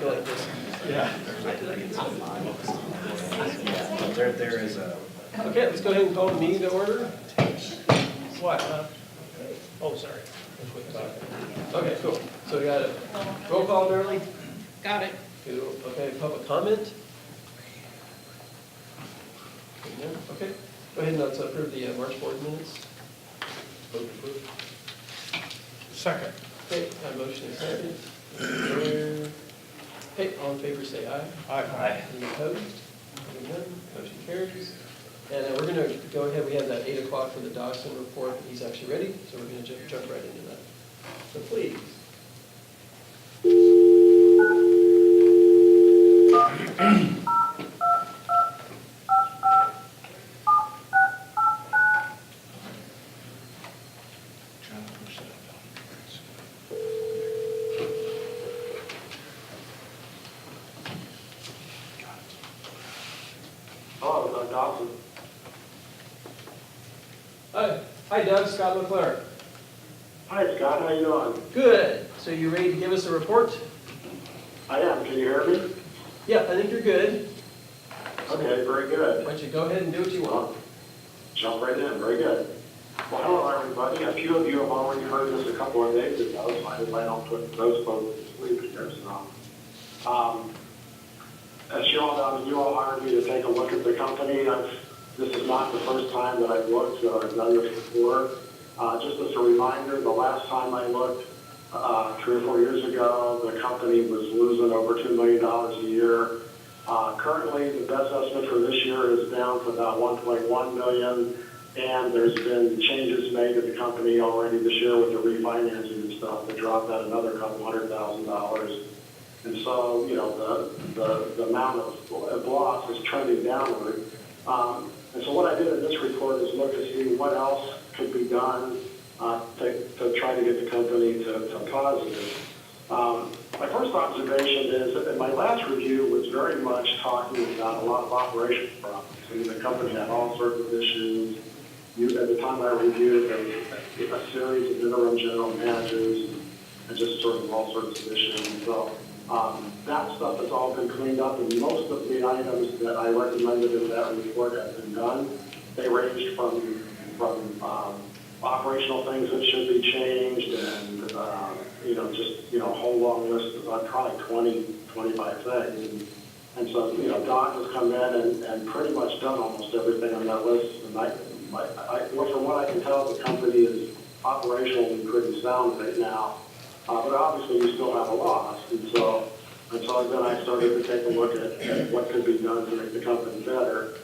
go like this. Yeah. There is a. Okay, let's go ahead and call the meeting to order. What, Oh, sorry. Okay, cool. So we got a roll call, Marilyn? Got it. Okay, public comment? Okay, go ahead and let's approve the March board minutes. Vote approved. Second. Okay, motion is second. Okay, all in favor say aye. Aye. Any opposed? Hearing none, motion carries. And we're going to go ahead, we have that 8 o'clock for the Dawson report. He's actually ready, so we're going to jump right into that. So please. Hello, Doug Dawson. Hi Doug, Scott LeClaire. Hi, Scott. How you doing? Good. So you ready to give us a report? I am. Can you hear me? Yeah, I think you're good. Okay, very Why good. don't you go ahead and do what you want. Well, jump right in. Very good. Well, hello, everybody. A few of you have already heard this a couple of days ago, so I don't put those folks to sleep here. So, as you all know, you all hired me to take a look at the company. This is not the first time that I've looked or I've done this before. Just as a reminder, the last time I looked 3 or 4 years ago, the company was losing over $2 million a year. Currently, the best estimate for this year is down to about $1.1 million, and there's been changes made to the company already this year with the refinancing and stuff that dropped that another couple $100,000. And so, you know, the amount of loss is trending downward. And so what I did in this report is look to see what else could be done to try to get the company to positive. My first observation is that my last review was very much talking about a lot of operational problems. I mean, the company had all sorts of issues. At the time I reviewed, there was a series of interim general managers and just sort of all sorts of issues. And so that stuff has all been cleaned up, and most of the items that I recommended in that report have been done. They ranged from operational things that should be changed and, just a whole long list of probably 20, 25 things. And so, Don has come in and pretty much done almost everything on that list. And from what I can tell, the company is operationally pretty sound right now. But obviously, we still have a loss. And so then I started to take a look at what could be done to make the company better.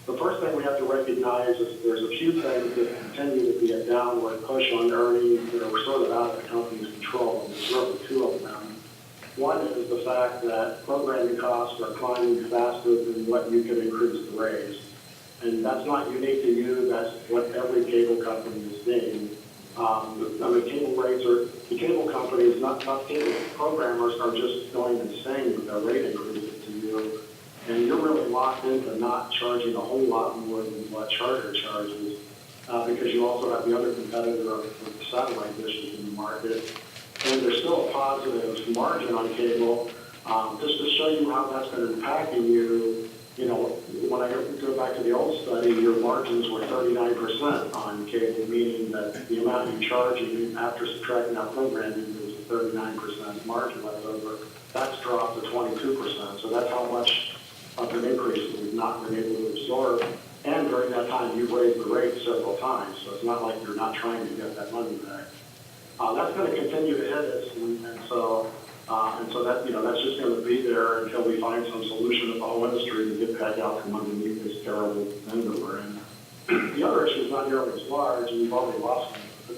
The first thing we have to recognize is there's a few things that continue to be a downward push on earnings that are sort of out of the company's control, and there's really 2 of them. One is the fact that programming costs are climbing faster than what you can increase the rates. And that's not unique to you, that's what every cable company is seeing. The cable companies, not cable programmers, are just going insane with their rate increases to you. And you're really locked into not charging a whole lot more than what Charter charges, because you also have the other competitor with the satellite dishes in the market. And there's still a positive margin on cable. Just to show you how that's been impacting you, when I go back to the old study, your margins were 39% on cable, meaning that the amount you charge after subtracting out programming was a 39% margin left over. That's dropped to 22%. So that's how much of an increase that we've not been able to absorb. And during that time, you've raised the rate several times. So it's not like you're not trying to get that money back. That's going to continue to hit us. And so that's just going to be there until we find some solution of the whole industry to get back out from underneath this terrible thing that we're in. The other issue is not nearly as large, and you've already lost them.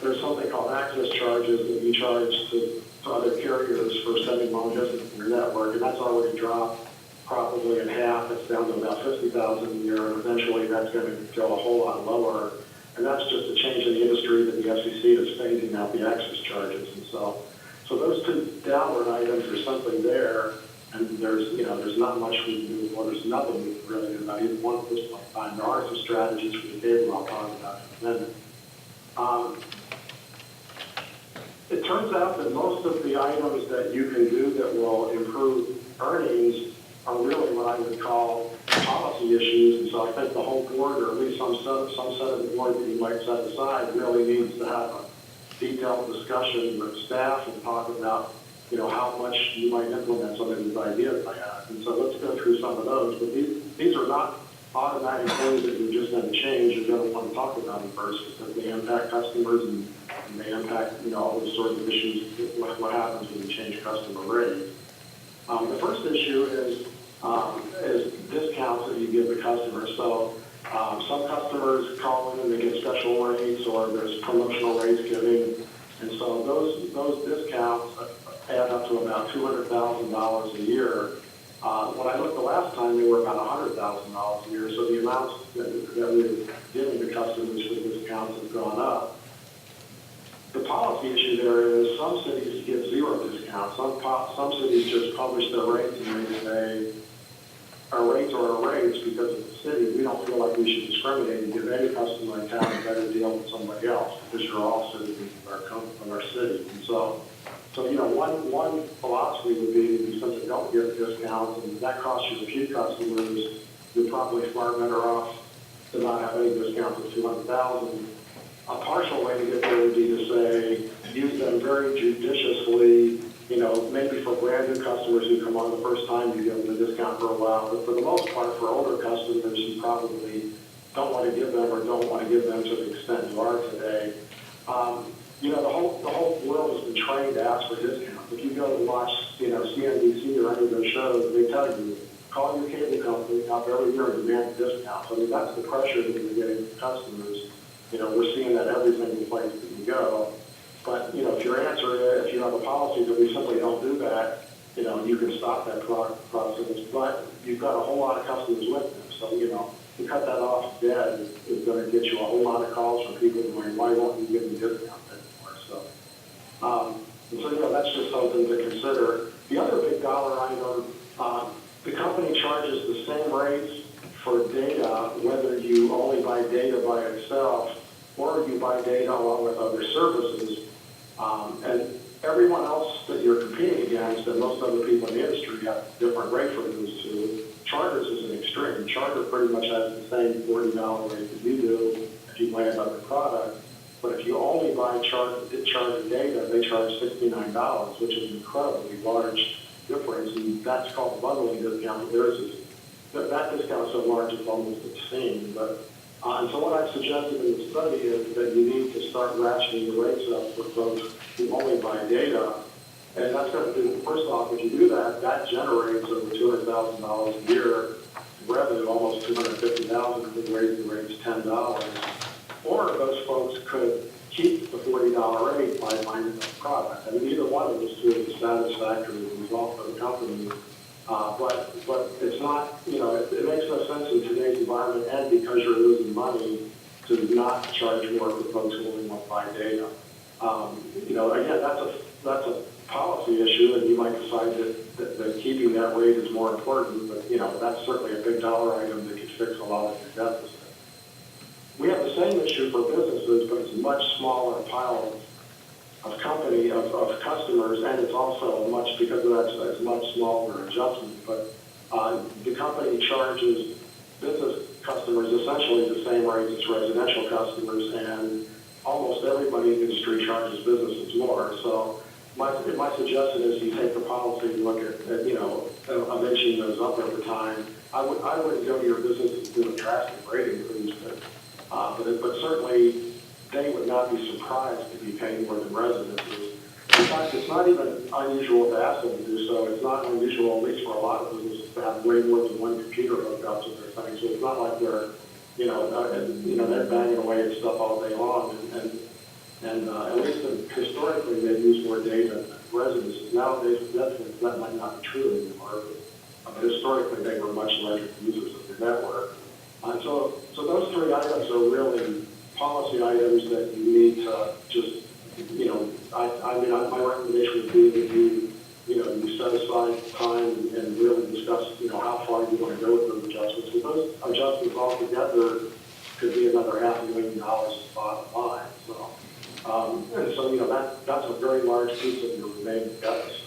There's something called access charges that you charge to other carriers for sending long distance in your network, and that's already dropped probably in half. It's down to about $50,000 a year, and eventually that's going to go a whole lot lower. And that's just a change in the industry that the FCC is phasing out the access charges. And so those 2 downward items are something there, and there's not much we can do. Well, there's nothing we can really do about either one at this point in time. There are some strategies for the cable I'll talk about in a minute. In turns out that most of the items that you can do that will improve earnings are really what I would call policy issues. And so I think the whole board, or at least some set of the board that you might set aside, really needs to have a detailed discussion with staff and talk about, how much you might implement some of these ideas I have. And so let's go through some of those. But these are not automatic things that you're just going to change. You're going to want to talk about them first because they impact customers and they impact, all those sorts of issues, what happens when you change customer rates. The first issue is discounts that you give the customer. So some customers call in and they get special rates or there's promotional rates given. And so those discounts add up to about $200,000 a year. When I looked the last time, they were about $100,000 a year. So the amounts that we're giving to customers for discounts has gone up. The policy issue there is some cities give zero discounts. Some cities just publish their rates and they say, our rates are our rates because of the city. We don't feel like we should discriminate and give any customer in town a better deal than somebody else because you're all citizens of our city. And so one philosophy would be you simply don't give discounts, and that costs you a few customers. You're probably far better off to not have any discounts of $200,000. A partial way to get there would be to say use them very judiciously. Maybe for brand new customers who come on the first time, you give them a discount for a while. But for the most part, for older customers, you probably don't want to give them or don't want to give them to the extent you are today. The whole world has been trained to ask for discounts. If you go to watch, CNBC or any of those shows, they tell you, call your cable company up every year and demand discounts. I mean, that's the pressure that you're getting from customers. We're seeing that every single place that you go. But, if your answer is, if you have a policy that we simply don't do that, you can stop that process. But you've got a whole lot of customers with them. So, to cut that off dead is going to get you a whole lot of calls from people going, why won't you give me discounts anymore? So, that's just something to consider. The other big dollar item, the company charges the same rates for data, whether you only buy data by itself or you buy data along with other services. And everyone else that you're competing against, and most other people in the industry have a different rate for those two. Charters is an extreme. Charter pretty much has the same $40 rate that you do if you buy another product. But if you only buy Charter data, they charge $69, which is an incredibly large difference. And that's called a bundling discount. That discount is so large it's almost obscene. And so what I've suggested in the study is that you need to start ratcheting the rates up for folks who only buy data. And that's going to do, first off, if you do that, that generates over $200,000 a year revenue, almost $250,000 if we raise the rates $10. Or those folks could keep the $40 rate by buying a product. I mean, either one of those two is a satisfactory result for the company. But it's not, it makes no sense in today's environment, and because you're losing money, to not charge more for folks who only want to buy data. Again, that's a policy issue, and you might decide that keeping that rate is more important, but, that's certainly a big dollar item that could fix a lot of your deficit. We have the same issue for businesses, but it's a much smaller pile of customers, and it's also because of that, it's a much smaller adjustment. But the company charges business customers essentially the same rates as residential customers, and almost everybody in the industry charges businesses more. So my suggestion is you take the policy and look at mentioning those up over time. I wouldn't go to your business and do a drastic rate increase, but certainly they would not be surprised to be paying more than residences. In fact, it's not even unusual to ask them to do so. It's not unusual, at least for a lot of businesses, to have way more than one computer hooked up to their thing. So it's not like they're, they're banging away at stuff all day long. And at least historically, they've used more data than residences. Nowadays, that might not be true anymore. But historically, they were much larger users of the network. So those three items are really policy items that you need to just, my recommendation would be that you set aside time and really discuss, how far you want to go with those adjustments. Because those adjustments altogether could be another $500,000 bottom line. So And so, that's a very large piece of your remaining deficit.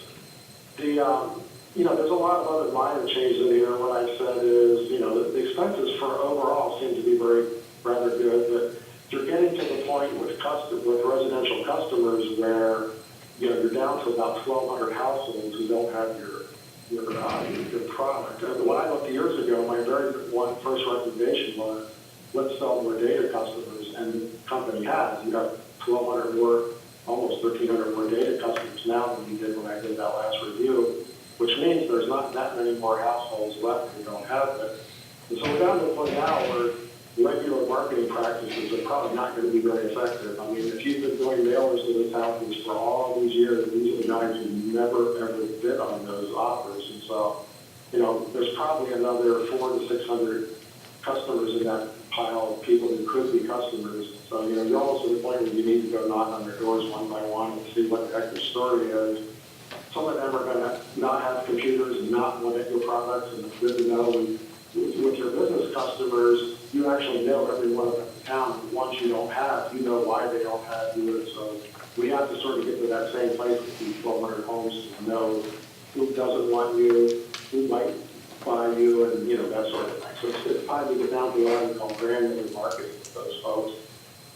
There's a lot of other minor changes in here. What I've said is, the expenses for overall seem to be rather good, but you're getting to the point with residential customers where, you're down to about 1,200 households who don't have your product. And when I looked years ago, my first recommendation was, let's sell more data customers, and the company has. You got 1,200 more, almost 1,300 more data customers now than you did when I did that last review, which means there's not that many more households left who don't have it. And so we're down to the point now where regular marketing practices are probably not going to be very effective. I mean, if you've been doing mailers to those houses for all these years, these are the guys who never, ever bid on those offers. And so, there's probably another 400 to 600 customers in that pile of people who could be customers. So, you're almost at the point where you need to go knock on their doors one by one and see what the heck their story is. Some of them are going to not have computers and not want your products, and it's good to know. With your business customers, you actually know every one of them in town. Once you don't have, you know why they don't have you. So we have to sort of get to that same place with these 1,200 homes to know who doesn't want you, who might buy you, and, that sort of thing. So it's time to get down to what I would call granular marketing with those folks.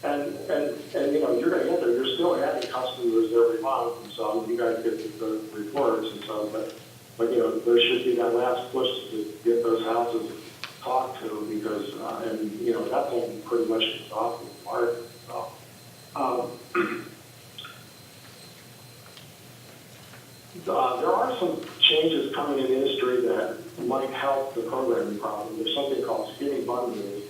And you're going to get there. You're still adding customers every month, and so you guys get the reports and so, but there should be that last push to get those houses talked to because, that's only pretty much exhausted the market. So, there are some changes coming in the industry that might help the programming problem. There's something called skinny bundles,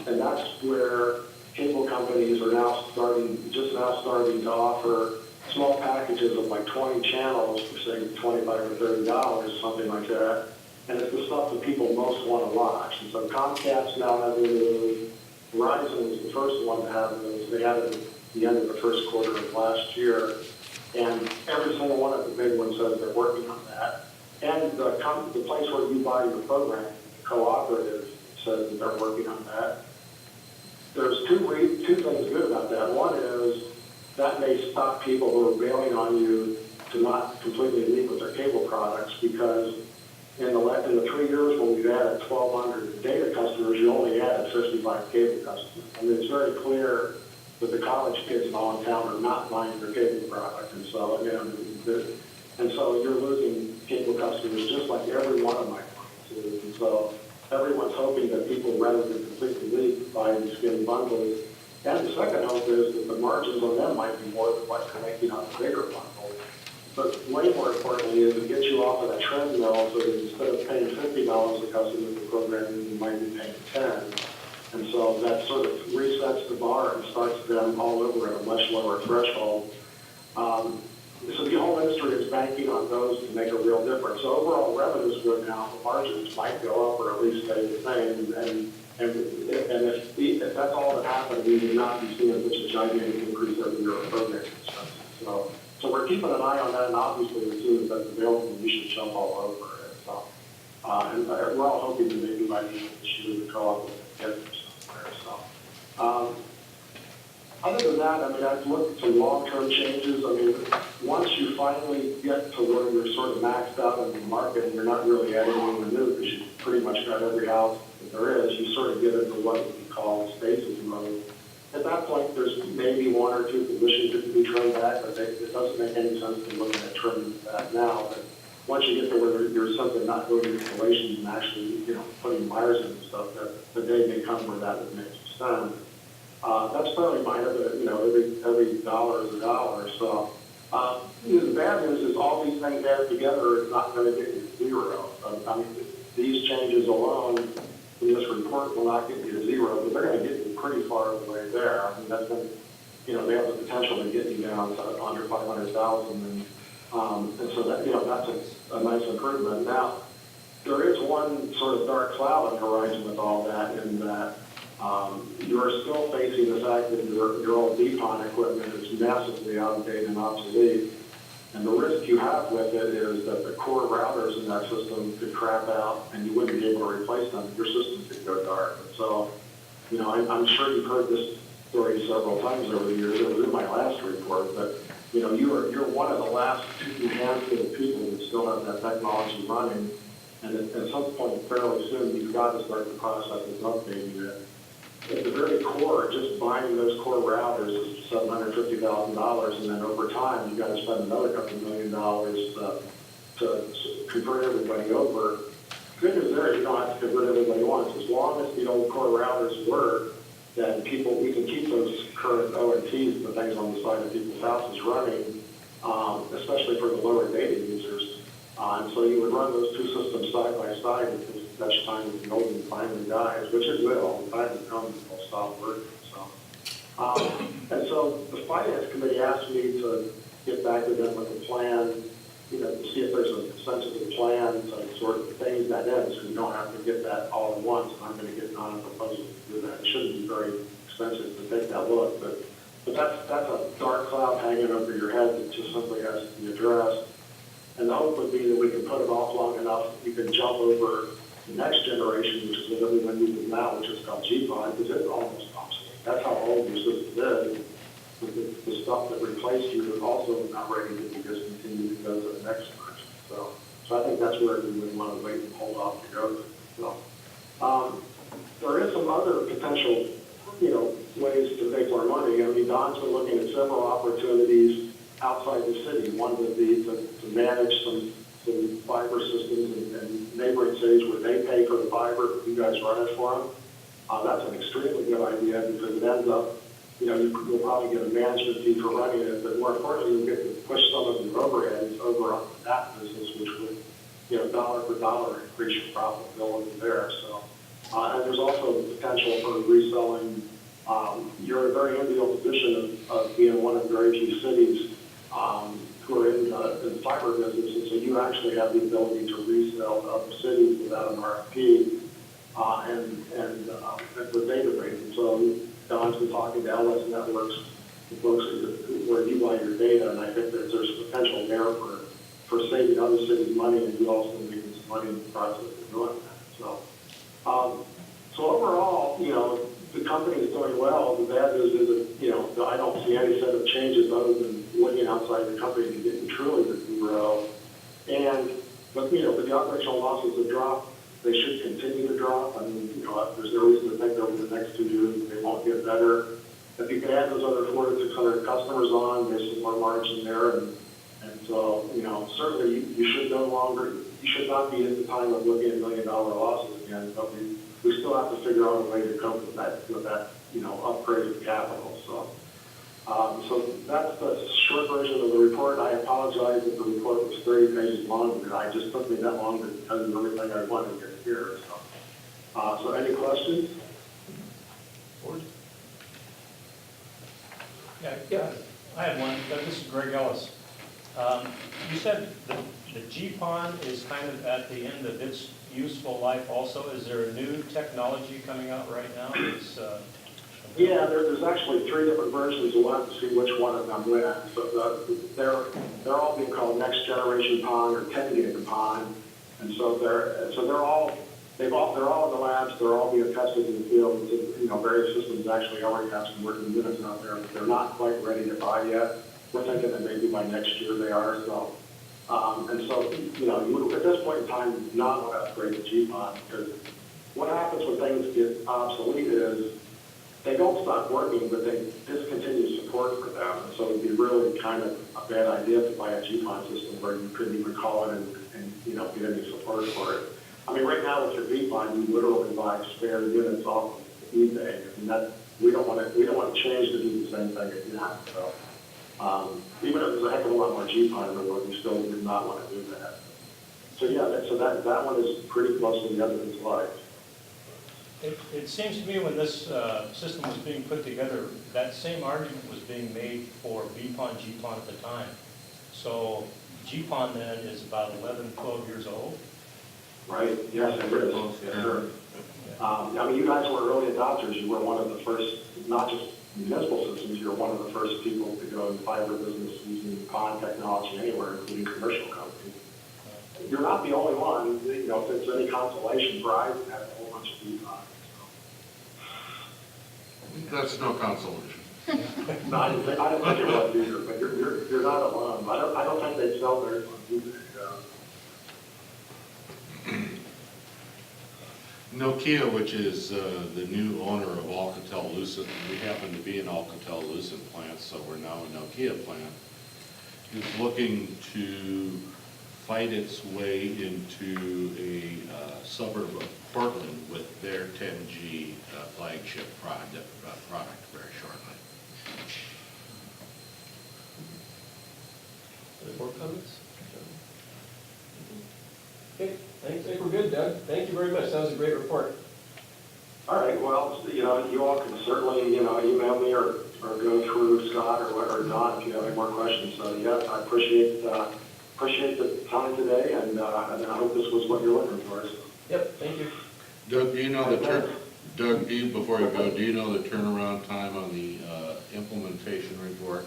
and that's where cable companies are just now starting to offer small packages of like 20 channels for say $25 or $30, something like that. And it's the stuff that people most want to watch. And so Comcast now has those. Verizon was the first one to have those. They had it at the end of the first quarter of last year. And every single one of the big ones says they're working on that. And the place where you buy your program, the cooperative, says that they're working on that. There's two things good about that. One is that may stop people who are bailing on you to not completely leave with their cable products because in the 3 years when we've added 1,200 data customers, you only added 55 cable customers. I mean, it's very clear that the college kids all in town are not buying their cable product. And so, you're losing cable customers just like every one of my clients is. And so everyone's hoping that people, rather than completely leave, buy these skinny bundles. And the second hope is that the margins on them might be more than what they're making on the bigger bundle. But way more importantly is to get you off of that treadmill so that instead of paying $50 a customer for programming, you might be paying $10. And so that sort of resets the bar and starts them all over at a much lower threshold. So the whole industry is banking on those to make a real difference. So overall revenues go down, the margins might go up or at least stay the same. And if that's all that happened, we would not be seeing such a gigantic increase every year in programming expenses. So we're keeping an eye on that, and obviously as soon as that's available, we should jump all over it. So, and we're all hoping that maybe by the end of this year, the co-op will get them somewhere. So, other than that, I mean, I've looked at some long-term changes. I mean, once you finally get to where you're sort of maxed out in the market and you're not really adding anyone new because you've pretty much got every house that there is, you sort of get into what we call stasis mode. At that point, there's maybe one or two positions that can be trimmed back, but it doesn't make any sense to look at trimming that now. But once you get to where you're simply not doing installations and actually, putting wires in and stuff, that the day may come where that would make some sense. That's fairly minor, but every dollar is a dollar. So the bad news is all these things added together is not going to get you to zero. I mean, these changes alone in this report will not get you to zero, but they're going to get you pretty far away there. I mean, that's going to, they have the potential to get you down to under 500,000, and so that that's a nice improvement. Now, there is one sort of dark cloud on the horizon with all that, in that you're still facing the fact that your old DPON equipment is massively outdated and obsolete. And the risk you have with it is that the core routers in that system could crap out and you wouldn't be able to replace them. Your system could go dark. And so, I'm sure you've heard this story several times over the years. It was in my last report, but you're one of the last handful of people that still have that technology running. And at some point fairly soon, you've got to start the process of updating it. At the very core, just buying those core routers is $750,000, and then over time, you've got to spend another couple $1 million to convert everybody over. Good news there, you don't have to convert everybody once. As long as the old core routers work, then we can keep those current ONTs, the things on the side of people's houses running, especially for the lower data users. And so you would run those two systems side by side until such time as the old one finally dies, which it will. The time will come, it'll stop working. And so the finance committee asked me to get back to them with a plan, to see if there's a sensible plan to sort of phase that in, so you don't have to get that all at once. And I'm going to get on a proposal to do that. It shouldn't be very expensive to take that look, but that's a dark cloud hanging over your head that just simply has to be addressed. And the hope would be that we can put it off long enough that you can jump over the next generation, which is what everyone uses now, which is called GPON, because it's almost obsolete. That's how old your system is. The stuff that replaced you is also not ready to be discontinued to go to the next version. So I think that's where we would want to wait and hold off to go. So there is some other potential, ways to make more money. I mean, Don's been looking at several opportunities outside the city. One would be to manage some fiber systems in neighboring cities where they pay for the fiber, you guys run it for them. That's an extremely good idea because it ends up, you'll probably get a management fee for running it, but more importantly, you'll get to push some of your overheads over on that business, which would, dollar for dollar increase your profitability there. So, and there's also the potential for reselling. You're in a very enviable position of being one of very few cities who are in the fiber business, and so you actually have the ability to resell to other cities without an RFP and for data rates. And so Don's been talking to LS Networks, the folks where you buy your data, and I think that there's potential there for saving other cities money, and you also making some money in the process of doing that. So overall, the company is doing well. The bad news is that, I don't see any set of changes other than looking outside the company to get truly to grow. But the operational losses have dropped. They should continue to drop. I mean, there's no reason to think that over the next 2 years they won't get better. If you can add those other 400 to 600 customers on, there's some more margin there. And so, certainly you should not be at the time of looking at $1 million losses again, but we still have to figure out a way to cope with that upgraded capital. So that's the short version of the report. I apologize if the report was 30 pages long, but I just took me that long to tell you everything I wanted to get here. So any questions? Board? Yeah, I had one. This is Greg Ellis. You said the GPON is kind of at the end of its useful life also. Is there a new technology coming out right now? Yeah, there's actually 3 different versions. We'll have to see which one of them wins. So they're all being called next generation PON or 10 gig PON, and so they're all in the labs. They're all being tested in the field. Various systems actually already have some working units out there, but they're not quite ready to buy yet. We're thinking that maybe by next year they are. So, you would, at this point in time, not want to upgrade the GPON because what happens when things get obsolete is they don't stop working, but they discontinue support for them. And so it'd be really kind of a bad idea to buy a GPON system where you couldn't even call it and get any support for it. I mean, right now with your VPON, you literally buy spare units off of eBay, and we don't want to change to do the same thing again. So even if there's a heck of a lot more GPON in the world, we still would not want to do that. So yeah, that one is pretty close to the end of its life. It seems to me when this system was being put together, that same argument was being made for BPON, GPON at the time. So GPON then is about 11, 12 years old. Right, yes, it is. Yes, sure. I mean, you guys were early adopters. You were one of the first, not just municipal systems, you were one of the first people to go in the fiber business using PON technology anywhere, including commercial companies. You're not the only one. If it's any consolation, Verizon has a whole bunch of PON. That's no consolation. No, I didn't think it was either, but you're not alone. I don't think they sell very much either. Nokia, which is the new owner of Alcatel-Lucent, we happen to be an Alcatel-Lucent plant, so we're now a Nokia plant, is looking to fight its way into a suburb of Portland with their 10G flagship product very shortly. Any more comments? Okay, I think we're good, Doug. Thank you very much. That was a great report. All right, well, you all can certainly, email me or go through Scott or Don if you have any more questions. So, yeah, I appreciate the time today, and I hope this was what you're looking for. So. Yep, thank you. Doug, do you know before you go, do you know the turnaround time on the implementation report?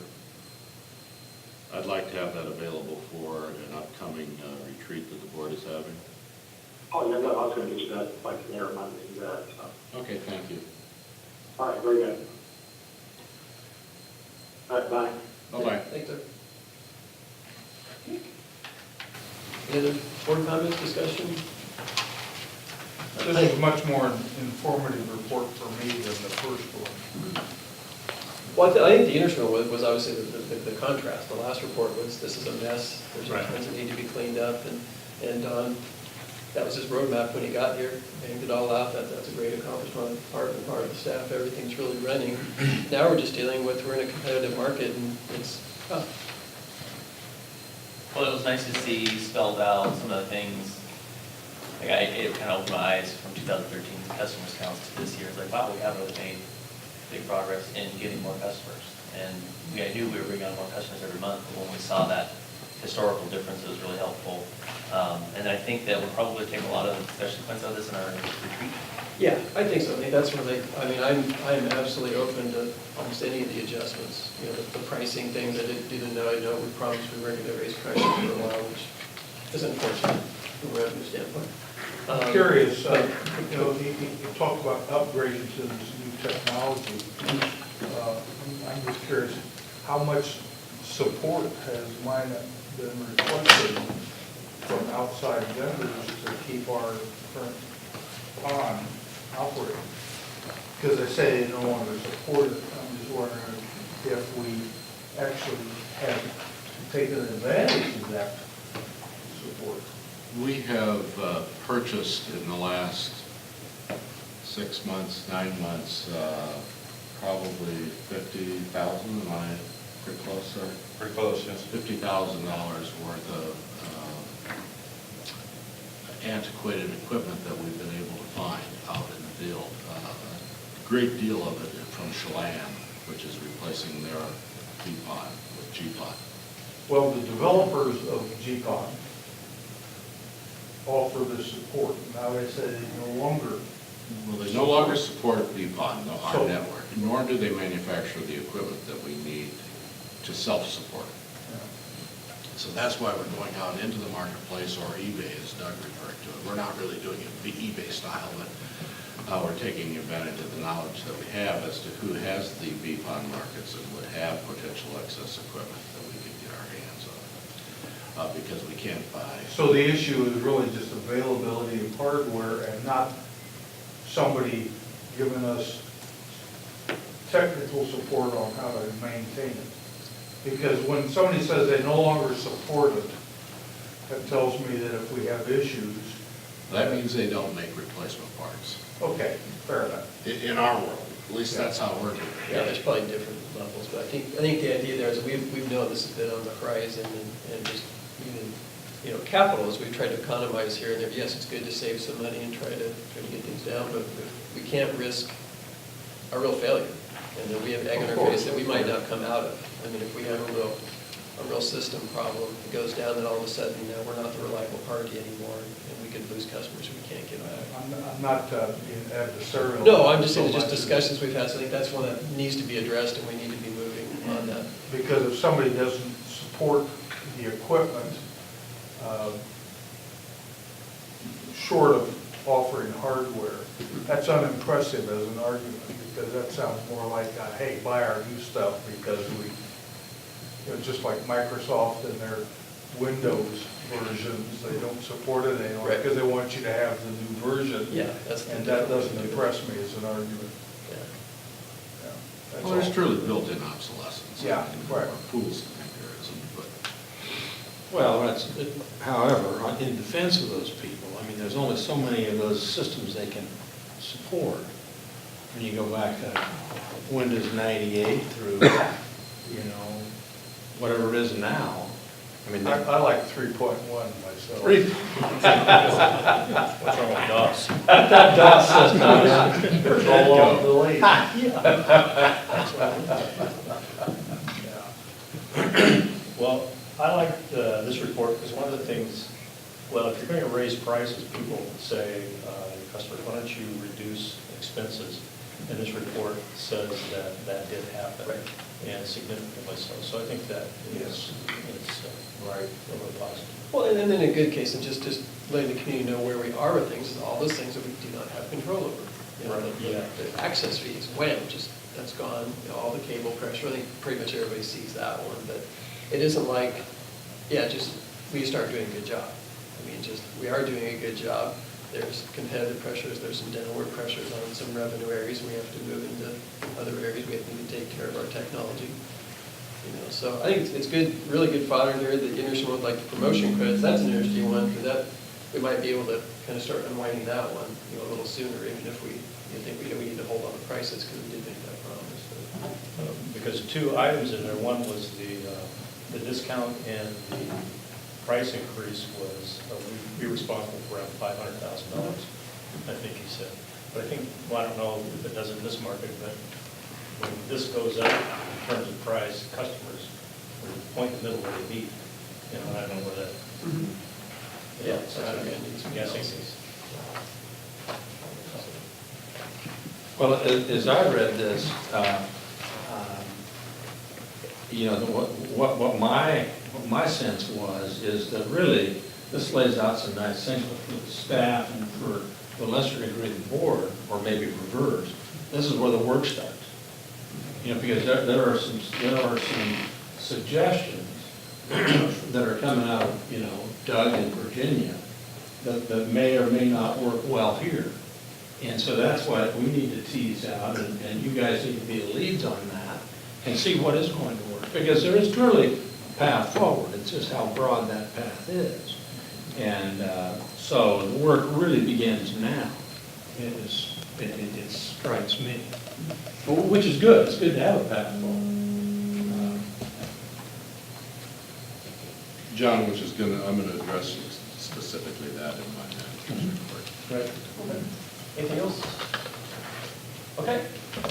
I'd like to have that available for an upcoming retreat that the board is having. Oh, yeah, no, I was going to get you that like an air Monday. So. Okay, thank you. All right, very good. All right, bye. Bye-bye. Thanks, Doug. Any other board comments, discussion? This is a much more informative report for me than the first one. Well, I think the interesting one was obviously the contrast. The last report was, this is a mess, there's Right. things that need to be cleaned up, and Don, that was his roadmap when he got here, banged it all out. That's a great accomplishment on part of the staff, everything's really running. Now we're just dealing with, we're in a competitive market, and it's tough. Well, it was nice to see spelled out some of the things. Like it kind of opened my eyes from 2013 customers counts to this year. It's like, wow, we have really made big progress in getting more customers. And I knew we were bringing on more customers every month, but when we saw that historical difference, it was really helpful. And I think that we'll probably take a lot of the sequence of this in our retreat. Yeah, I think so. I think that's really, I'm absolutely open to almost any of the adjustments. The pricing things I didn't know. I know we promised we were going to raise prices for a while, which is unfortunate from a revenue standpoint. I'm curious, you talked about upgrading to this new technology. I'm just curious, how much support has MINET been requested from outside vendors to keep our current pond operating? Because they say they no longer support it. I'm just wondering if we actually have taken advantage of that support. We have purchased in the last 6 months, 9 months, probably 50,000. Am I pretty close, sir? Pretty close, yes. $50,000 worth of antiquated equipment that we've been able to find out in the field. A great deal of it from Chelan, which is replacing their BPON with GPON. Well, the developers of GPON offer this support. Now they say they no longer. Well, they no longer support BPON, our So- network, nor do they manufacture the equipment that we need to self-support. So that's why we're going out into the marketplace, or eBay, as Doug referred to it. We're not really doing it eBay style, but we're taking advantage of the knowledge that we have as to who has the BPON markets and would have potential excess equipment that we could get our hands on, because we can't buy. So the issue is really just availability of hardware and not somebody giving us technical support on how to maintain it. Because when somebody says they no longer support it, that tells me that if we have issues. That means they don't make replacement parts. Okay, fair enough. In our world, at least that's how we're doing it. Yeah, there's probably different levels, but I think the idea there is we've known this has been on the horizon, and just even, capital, as we've tried to economize here and there. Yes, it's good to save some money and try to get things down, but we can't risk a real failure. And then we have egg in our face that we might not come out of. I mean, if we have a real system problem, it goes down, then all of a sudden, we're not the reliable party anymore, and we could lose customers we can't get back. I'm not being adversarial. No, I'm just saying, so just much discussions we've had, so I think that's one that needs to be addressed, and we need to be moving on that. Because if somebody doesn't support the equipment, short of offering hardware. That's unimpressive as an argument, because that sounds more like, hey, buy our new stuff because we, just like Microsoft and their Windows versions, they don't support it anymore Right. because they want you to have the new version. Yeah, that's the And that difference. doesn't impress me as an argument. Yeah. Yeah, that's Well, there's all. truly built-in obsolescence. Yeah, right. Fools think there isn't, but. Well, however, in defense of those people, I mean, there's only so many of those systems they can support. When you go back to Windows 98 through, whatever it is now, I mean, I like 3.1 myself. What's wrong with DOS? That DOS system, control alt delete. Well, I liked this report because one of the things, well, if you're going to raise prices, people say, customers, why don't you reduce expenses? And this report says that that did happen, and significantly so. So I think that is Right. really positive. Well, and then in a good case, and just letting the community know where we are with things, is all those things that we do not have control over. Right, yeah. The access fees, wham, that's gone, all the cable pressure, I think pretty much everybody sees that one, but it isn't like, we start doing a good job. I mean, we are doing a good job. There's competitive pressures, there's some downward pressures on some revenue areas, we have to move into other areas, we have to take care of our technology. So I think it's good, really good fodder there. The interesting one, like the promotion credits, that's an interesting one, because that, we might be able to kind of start unwinding that one, a little sooner, even if we think we need to hold on the prices, because we did make that promise. Because two items in there, one was the discount and the price increase was, we'd be responsible for around $500,000, I think he said. But I think, well, I don't know if it does in this market, but when this goes up in terms of price, customers would point in the middle where they beat. I don't know where that. Yeah, So so I'm I'm guessing. well, as I read this, what my sense is that really, this lays out some nice things for the staff and for the lesser degree the board, or maybe reverse. This is where the work starts. Because there are some suggestions that are coming out of, Doug in Virginia that may or may not work well here. And so that's why we need to tease out, and you guys need to be the leads on that and see what is going to work. Because there is truly a path forward. It's just how broad that path is. And so the work really begins now. It strikes me. Which is good. It's good to have a path forward. John, I'm gonna address specifically that in my report. Right. Okay. Anything else? Okay,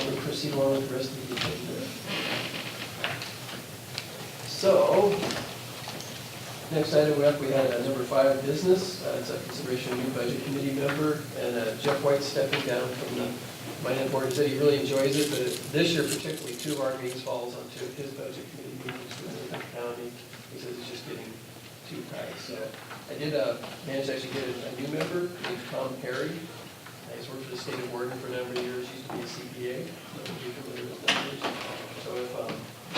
we'll proceed along with the rest of the agenda. So, next item we had number 5, business. It's a consideration of new budget committee member, and Jeff White stepping down from the MINET board. He said he really enjoys it, but this year particularly 2 of our meetings falls on 2 of his budget committee meetings within the county. He says it's just getting too tight. So I did manage to actually get a new member named Tom Perry. He's worked for the state of Oregon for a number of years, used to be a CPA, so he'll be familiar with numbers. So if I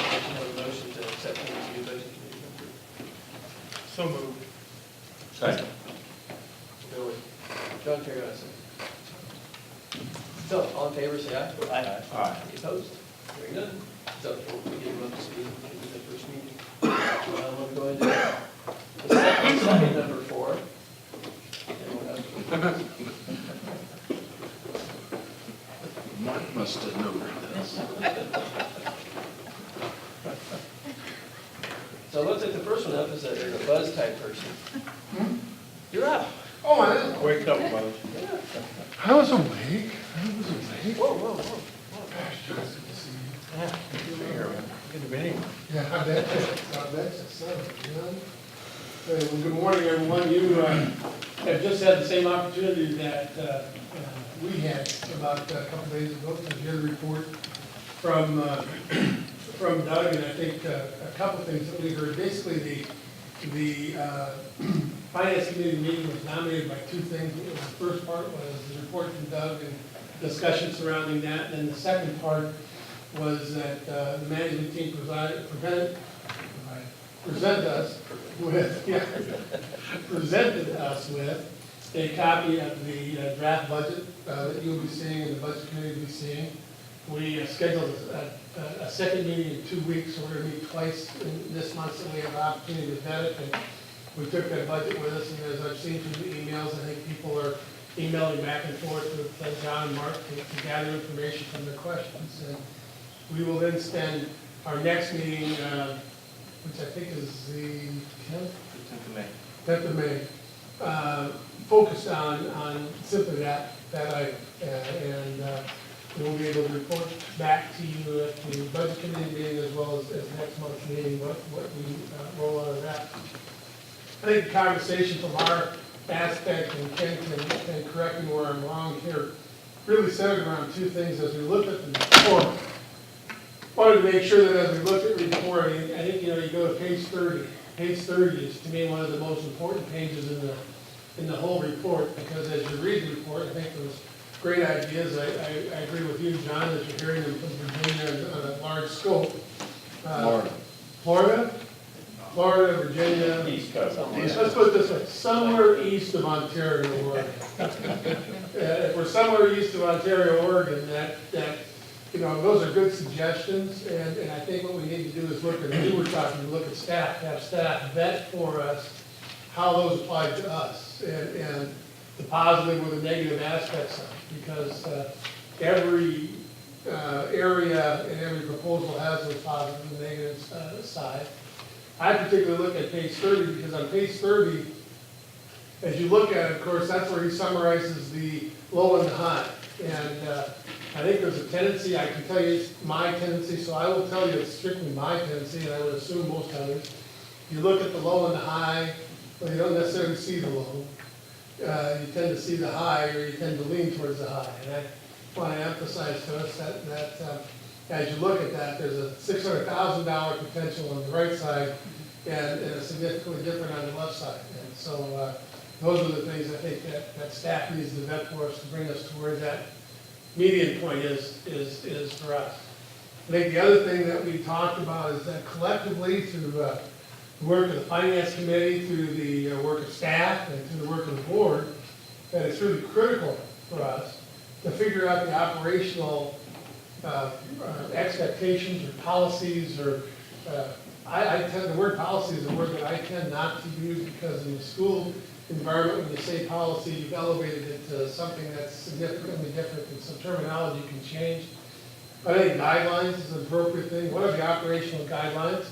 should have a motion to accept him as a new budget committee member. So moved. Second. Billy. John Perry, I say. So, all in favor, say aye. Aye. Aye. Any opposed? Hearing none. So, we'll get him up to speed in the first meeting. I'm going to go into the second number 4. Mark must have numbered this. So it looks like the first one up is a buzz type person. You're up. Oh, I am. Wake up, Buzz. I was awake. I was awake. Whoa. Gosh, Josh, good to see you. Yeah, good to be here, man. Good to be here. Yeah, I bet. Well, good morning, everyone. You have just had the same opportunity that we had about a couple days ago to hear the report from Doug, and I think a couple things that we heard. Basically, the Finance Committee meeting was dominated by two things. The first part was the report from Doug and discussion surrounding that. And then the second part was that the management team presented us with a copy of the draft budget that you'll be seeing and the budget committee will be seeing. We scheduled a second meeting in 2 weeks, so we're going to meet twice in this month, so we have an opportunity to vet it. And we took that budget with us, and as I've seen from the emails, I think people are emailing back and forth with John and Mark to gather information from their questions. And we will then spend our next meeting, which I think is the 10th? 10th of May, focused on simply that item. And we'll be able to report back to you at the budget committee meeting as well as next month's meeting, what we roll out of that. I think the conversation from our aspect, and Ken can correct me where I'm wrong here, really centered around two things as we look at the report. Wanted to make sure that as we look at the report, I think, you go to page 30. Page 30 is, to me, one of the most important pages in the whole report, because as you read the report, I think there's great ideas. I agree with you, John, that you're hearing them from Virginia on a large scope. Florida, Virginia. East Coast. Let's put it this way, somewhere east of Ontario, Oregon. If we're somewhere east of Ontario, Oregon, that those are good suggestions, and I think what we need to do is look at, we were talking, look at staff, have staff vet for us how those apply to us, and the positive or the negative aspects of it, because every area and every proposal has those positive and negative side. I particularly look at page 30 because on page 30, as you look at it, of course, that's where he summarizes the low and the high. And I think there's a tendency, I can tell you it's my tendency, so I will tell you it's strictly my tendency, and I would assume most others. You look at the low and the high, well, you don't necessarily see the low. You tend to see the high, or you tend to lean towards the high. And I want to emphasize to us that as you look at that, there's a $600,000 potential on the right side and a significantly different on the left side. And so those are the things I think that staff needs to vet for us to bring us to where that median point is for us. I think the other thing that we talked about is that collectively through the work of the Finance Committee, through the work of staff, and through the work of the board, that it's really critical for us to figure out the operational expectations or policies, or the word policy is a word that I tend not to use because in the school environment, when you say policy, you've elevated it to something that's significantly different, and some terminology can change. I think guidelines is an appropriate thing. What are the operational guidelines?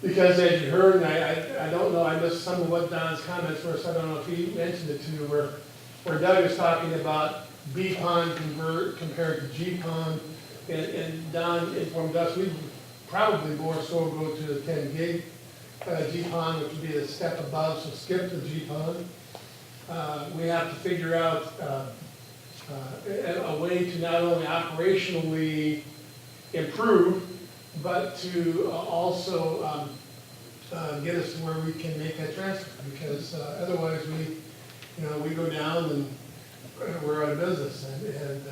Because as you heard, and I don't know, I missed some of what Don's comments were, so I don't know if he mentioned it to you, where Doug was talking about B-pond compared to G-pond, and Don informed us we would probably more so go to the 10 gig G-pond, which would be a step above, so skip the G-pond. We have to figure out a way to not only operationally improve, but to also get us to where we can make that transfer, because otherwise we go down and we're out of business. And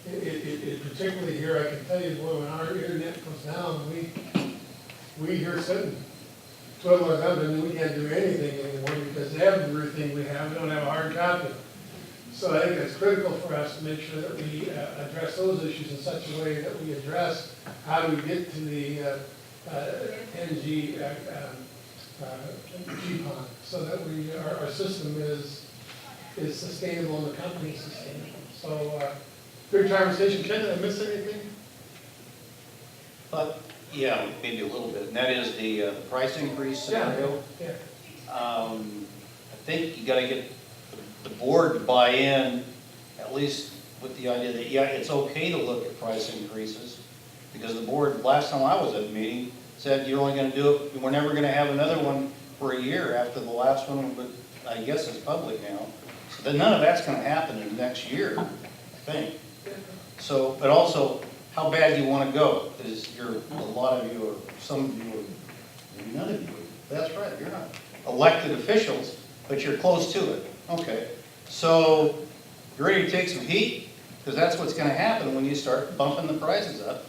it particularly here, I can tell you, boy, when our internet goes down, we here sitting twiddle our thumbs, and we can't do anything anymore because everything we have, we don't have a hard copy. So I think it's critical for us to make sure that we address those issues in such a way that we address how do we get to the NG GPON, so that our system is sustainable and the company is sustainable. So good conversation. Ken, did I miss anything? Yeah, maybe a little bit, and that is the price increase scenario. Yeah. I think you gotta get the board to buy in, at least with the idea that, yeah, it's okay to look at price increases, because the board, last time I was at the meeting, said you're only gonna do it, we're never gonna have another one for a year after the last one, but I guess it's public now. So then none of that's gonna happen in the next year, I think. So, but also, how bad do you wanna go? Because a lot of you, or some of you, or maybe none of you, that's right, you're not. elected officials, but you're close to it. Okay, so you're ready to take some heat? Because that's what's gonna happen when you start bumping the prices up.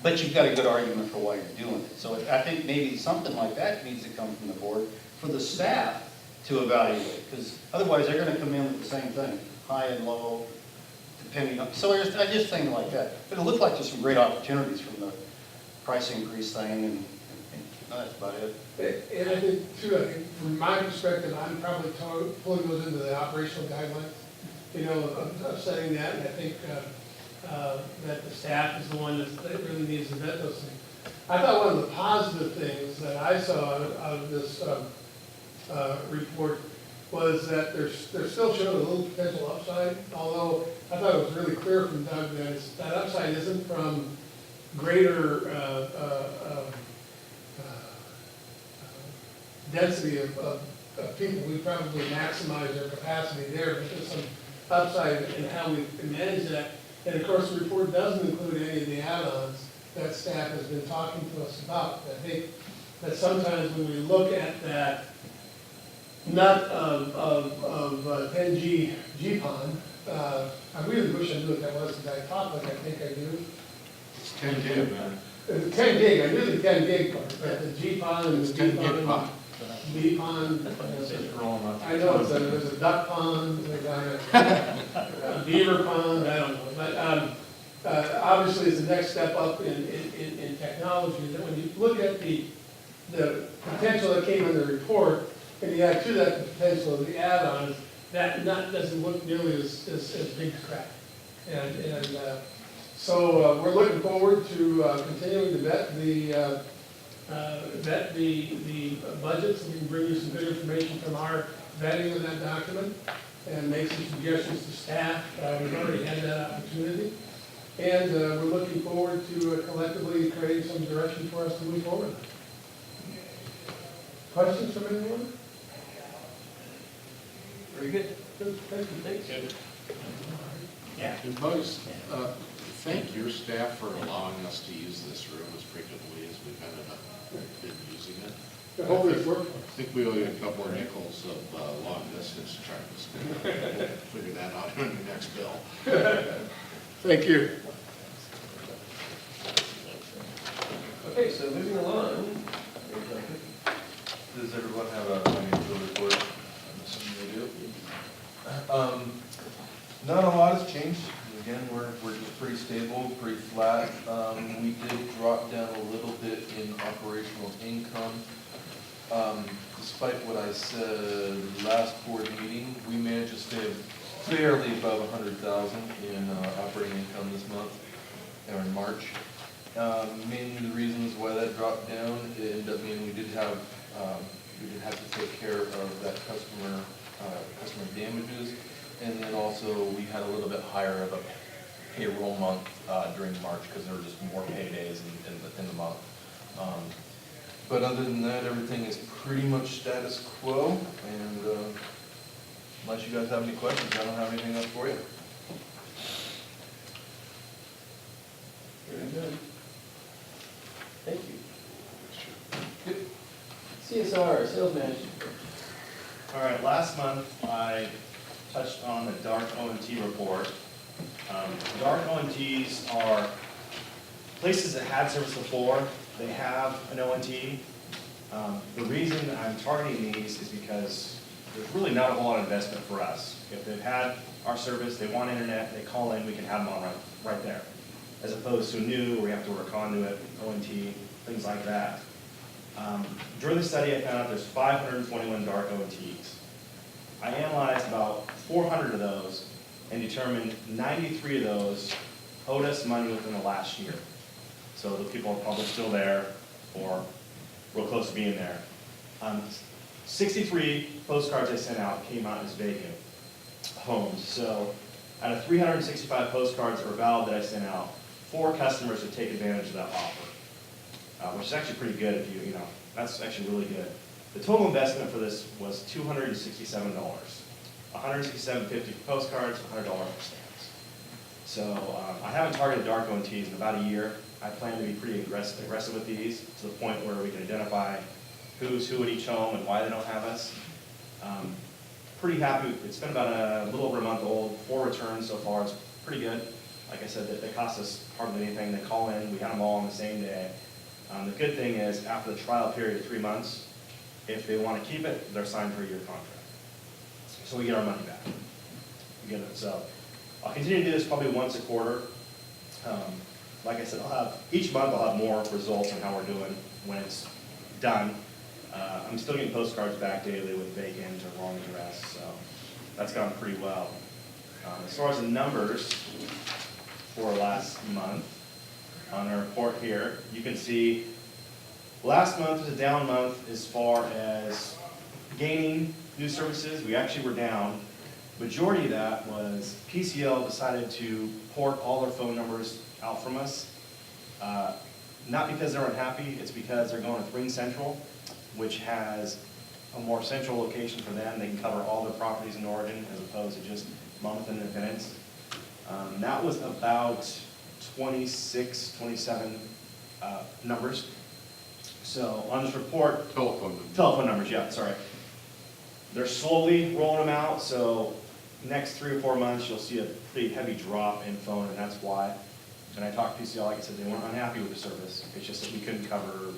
But you've got a good argument for why you're doing it. So I think maybe something like that needs to come from the board for the staff to evaluate. Because otherwise, they're gonna come in with the same thing, high and low, depending on, so I just think like that. But it looked like there's some great opportunities from the price increase thing, and that's about it. And I think too, I think from my perspective, I'm probably pulling those into the operational guidelines, you know, of setting that, and I think that the staff is the one that really needs to vet those things. I thought one of the positive things that I saw out of this report was that they're still showing a little potential upside, although I thought it was really clear from Doug that that upside isn't from greater density of people. We probably maximize their capacity there, but there's some upside in how we manage that. And of course, the report doesn't include any of the add-ons that staff has been talking to us about. I think that sometimes when we look at that nut of 10G GPON, I really wish I knew what that was, because I talk like I think I do. It's 10 gig, man. It's 10 gig, I knew the 10 gig part, but the GPON and It's the 10 gig GPON. pop. BPON, I know, there's a duck pond, there's a beaver pond, I don't know, but obviously it's the next step up in technology, that when you look at the potential that came in the report, and you add to that the potential of the add-ons, that nut doesn't look nearly as big to crack. And so we're looking forward to continuing to vet the budgets, and we can bring you some good information from our vetting of that document and make some suggestions to staff. We've already had that opportunity. And we're looking forward to collectively creating some direction for us to move forward. Questions from anyone? Very good. Thank you. Yeah. And Bugs, thank your staff for allowing us to use this room as frequently as we've been using it. Hopefully it's working. I think we owe you a couple more nickels of long distance charges. We'll figure that out in the next bill. Thank you. Okay, so moving along. Does everyone have a financial report? I'm assuming they do. Not a lot has changed. Again, we're just pretty stable, pretty flat. We did drop down a little bit in operational income. Despite what I said last board meeting, we managed to stay fairly above 100,000 in operating income this month, or in March. Mainly the reasons why that dropped down, it ended up meaning we did have to take care of that customer damages, and then also we had a little bit higher of a payroll month during March because there were just more paydays in the month. But other than that, everything is pretty much status quo, and unless you guys have any questions, I don't have anything else for you. Very good. Thank you. Good. CSR, sales manager. All right, last month I touched on the dark O&T report. Dark O&Ts are places that had service before. They have an O&T. The reason I'm targeting these is because there's really not a whole lot of investment for us. If they've had our service, they want internet, they call in, we can have them on right there. As opposed to new, where we have to order conduit, O&T, things like that. During the study, I found out there's 521 dark O&Ts. I analyzed about 400 of those and determined 93 of those owed us money within the last year. So the people are probably still there or real close to being there. 63 postcards I sent out came out as vacant homes. So out of 365 postcards that were valid that I sent out, 4 customers would take advantage of that offer, which is actually pretty good if you know, that's actually really good. The total investment for this was $267. $167.50 for postcards, $100 for stamps. So I haven't targeted dark O&Ts in about a year. I plan to be pretty aggressive with these to the point where we can identify who's who at each home and why they don't have us. Pretty happy. It's been about a little over a month old, 4 returns so far. It's pretty good. Like I said, they cost us hardly anything. They call in, we had them all on the same day. The good thing is, after the trial period of 3 months, if they want to keep it, they're signed for a year contract. So we get our money back. We get it. So I'll continue to do this probably once a quarter. Like I said, each month I'll have more results on how we're doing when it's done. I'm still getting postcards back daily with vacant or wrong address, so that's gone pretty well. As far as the numbers for last month, on our report here, you can see last month was a down month as far as gaining new services. We actually were down. Majority of that was PCL decided to port all their phone numbers out from us. Not because they're unhappy, it's because they're going with Ring Central, which has a more central location for them. They can cover all their properties in Oregon as opposed to just Monmouth and Independence. That was about 26, 27 numbers. So on this report, telephone numbers, yeah, sorry. They're slowly rolling them out, so next 3 or 4 months, you'll see a pretty heavy drop in phone, and that's why. And I talked to PCL, like I said, they weren't unhappy with the service. It's just that we couldn't cover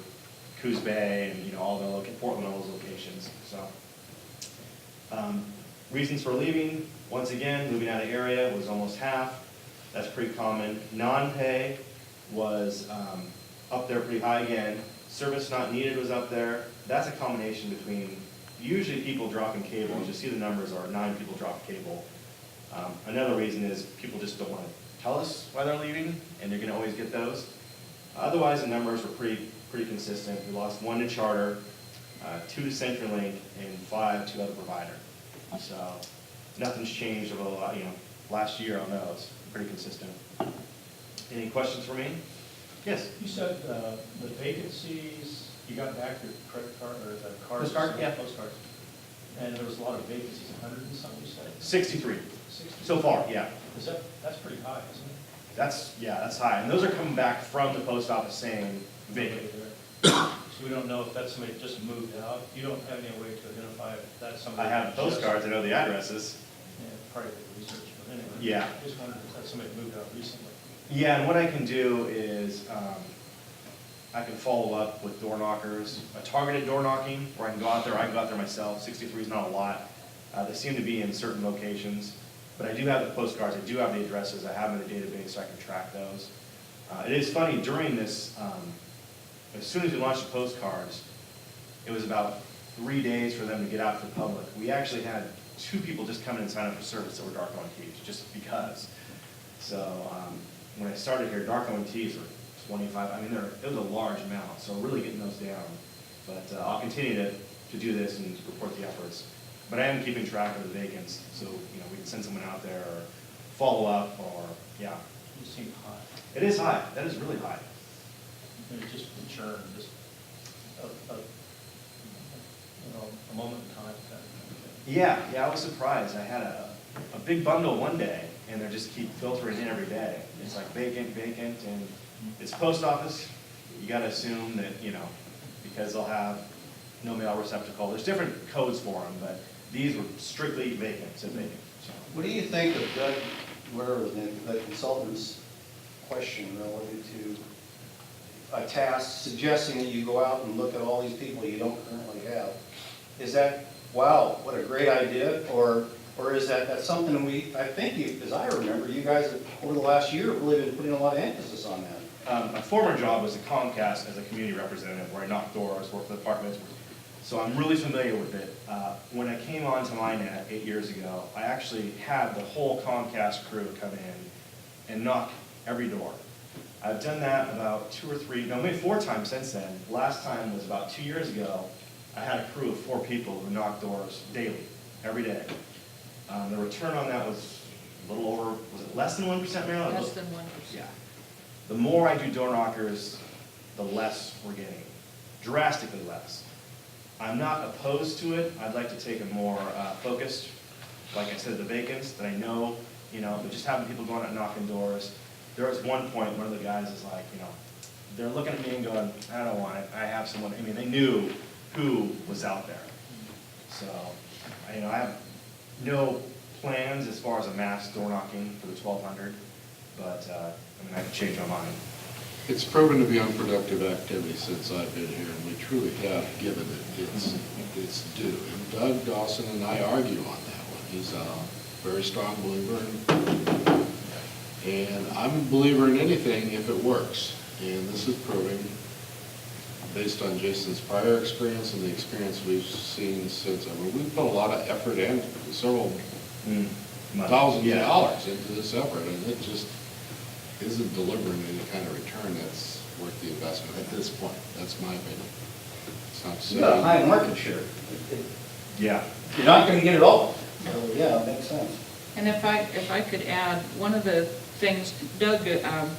Coos Bay and all the Portland, all those locations. So reasons for leaving, once again, moving out of area was almost half. That's pretty common. Non-pay was up there pretty high again. Service not needed was up there. That's a combination between usually people dropping cable. As you see, the numbers are 9 people drop cable. Another reason is people just don't want to tell us why they're leaving, and you're going to always get those. Otherwise, the numbers were pretty consistent. We lost 1 to Charter, 2 to CenturyLink, and 5 to other provider. So nothing's changed over the last year on those. Pretty consistent. Any questions for me? Yes. You said the vacancies, you got back your credit card or the cards? Postcard, yeah. Postcards. And there was a lot of vacancies, 100 and something, you said? 63. 60. So far, yeah. That's pretty high, isn't it? That's high. And those are coming back from the post office saying vacant. So we don't know if that's somebody that just moved out. You don't have any way to identify if that's somebody. I have that just- postcards, I know the addresses. Yeah, probably the research, but anyway. Yeah. Just wondered if that's somebody that moved out recently. Yeah, and what I can do is I can follow up with door knockers, a targeted door knocking, where I can go out there myself. 63 is not a lot. They seem to be in certain locations, but I do have the postcards, I do have the addresses, I have them in the database so I can track those. It is funny, during this, as soon as we launched the postcards, it was about 3 days for them to get out to the public. We actually had 2 people just come in and sign up for service that were dark ONTs, just because. So when I started here, dark ONTs were 25, I mean, it was a large amount, so really getting those down. But I'll continue to do this and report the efforts. But I am keeping track of the vacants, so we can send someone out there or follow up or, yeah. You seem high. It is high, that is really high. And it's just the churn, just a moment in time kind of thing. Yeah, I was surprised. I had a big bundle one day, and they just keep filtering in every day. It's like vacant, and it's post office. You gotta assume that, because they'll have no mail receptacle. There's different codes for them, but these were strictly vacant, said vacant. So. What do you think of Doug, whatever his name, the consultant's question relative to a task suggesting that you go out and look at all these people you don't currently have? Is that, wow, what a great idea, or is that's something I think as I remember, you guys have, over the last year, have really been putting a lot of emphasis on that? My former job was at Comcast as a community representative, where I knocked doors, worked for the departments. So I'm really familiar with it. When I came on to MINET 8 years ago, I actually had the whole Comcast crew come in and knock every door. I've done that about 2 or 3, no, maybe 4 times since then. Last time was about 2 years ago. I had a crew of 4 people who knocked doors daily, every day. The return on that was a little over, was it less than 1%, Marilyn? Less than 1%. Yeah. The more I do door knockers, the less we're getting, drastically less. I'm not opposed to it. I'd like to take a more focused, like I said, the vacants that I know, but just having people going out and knocking doors. There was one point, one of the guys is like, they're looking at me and going, I don't want it. I have someone, they knew who was out there. So, I have no plans as far as a mass door knocking for the 1,200, but, I could change my mind. It's proven to be unproductive activity since I've been here, and we truly have given it its due. And Doug Dawson and I argue on that one. He's a very strong believer, and I'm a believer in anything if it works. And this is proving, based on Jason's prior experience and the experience we've seen since, we've put a lot of effort and several thousands of dollars into this effort, and it just isn't delivering any kind of return that's worth the investment at this point. That's my opinion. It's not You got a high saying. market share. Yeah. You're not gonna get it all. So, yeah, it makes sense. And if I could add, one of the things, Doug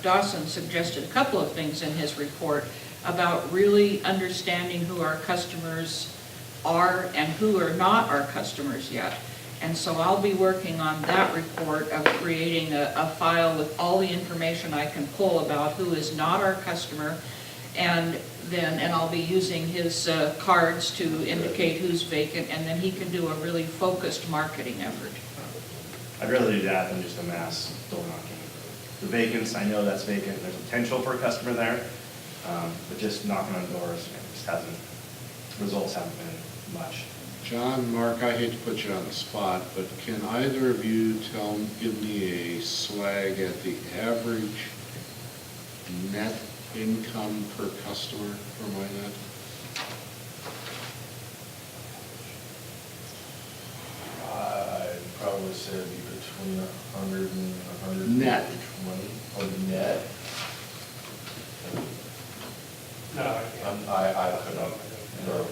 Dawson suggested a couple of things in his report about really understanding who our customers are and who are not our customers yet. And so I'll be working on that report of creating a file with all the information I can pull about who is not our customer, and I'll be using his cards to indicate who's vacant, and then he can do a really focused marketing effort. I'd rather do that than just a mass door knocking. The vacants, I know that's vacant, there's potential for a customer there, but just knocking on doors, results haven't been much. John, Mark, I hate to put you on the spot, but can either of you give me a swag at the average net income per customer for MINET? I'd probably say it'd be between 100 and 120. Net. Or net. No, I can't. I couldn't. No.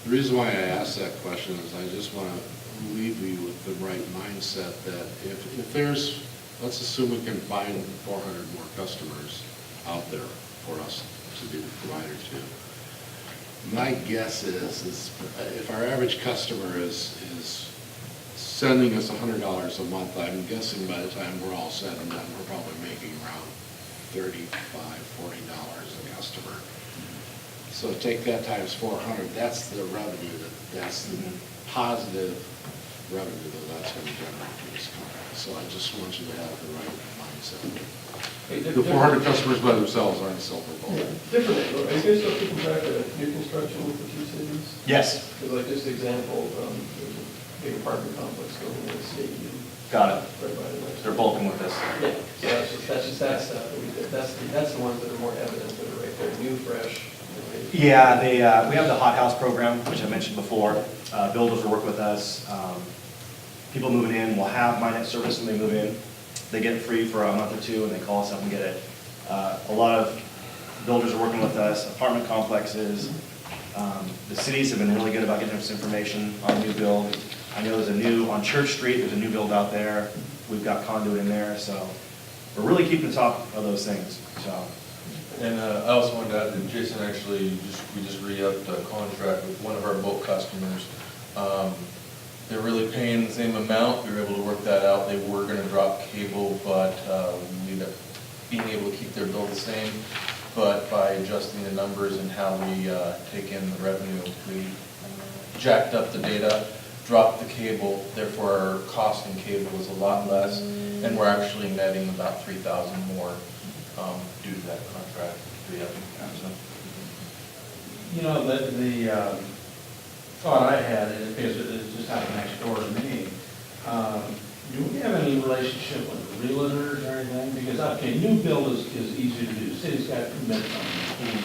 The reason why I ask that question is I just want to leave you with the right mindset that if there's, let's assume we can find 400 more customers out there for us to be the provider to. My guess is if our average customer is sending us $100 a month, I'm guessing by the time we're all said and done, we're probably making around $35, $40 a customer. So take that times 400, that's the revenue, that's the positive revenue that's going to generate for this company. So I just want you to have the right mindset. The 400 customers by themselves aren't silver bullet. Different, are you guys still keeping track of new construction with the two cities? Yes. Because like just example, there's a big apartment complex going in the state. Got it. Right by the next. They're bulking with this. Yeah, so that's just that stuff that we did. That's the ones that are more evident, that are right there, new, fresh. Yeah, we have the hot house program, which I mentioned before. Builders will work with us. People moving in will have MINET service when they move in. They get it free for a month or two, and they call us up and get it. A lot of builders are working with us, apartment complexes. The cities have been really good about getting us information on new build. I know on Church Street, there's a new build out there. We've got conduit in there, so we're really keeping top of those things, so. And I also wanted to add that Jason actually, we just re-upped a contract with one of our bulk customers. They're really paying the same amount. We were able to work that out. They were going to drop cable, but we ended up being able to keep their bill the same. But by adjusting the numbers and how we take in the revenue, we jacked up the data, dropped the cable, therefore our cost in cable was a lot less, and we're actually netting about $3,000 more due to that contract. You know, the thought I had is, because it's just out next door to me, do we have any relationship with realtors or anything? Because, okay, new build is easy to do, the city's got permits on it.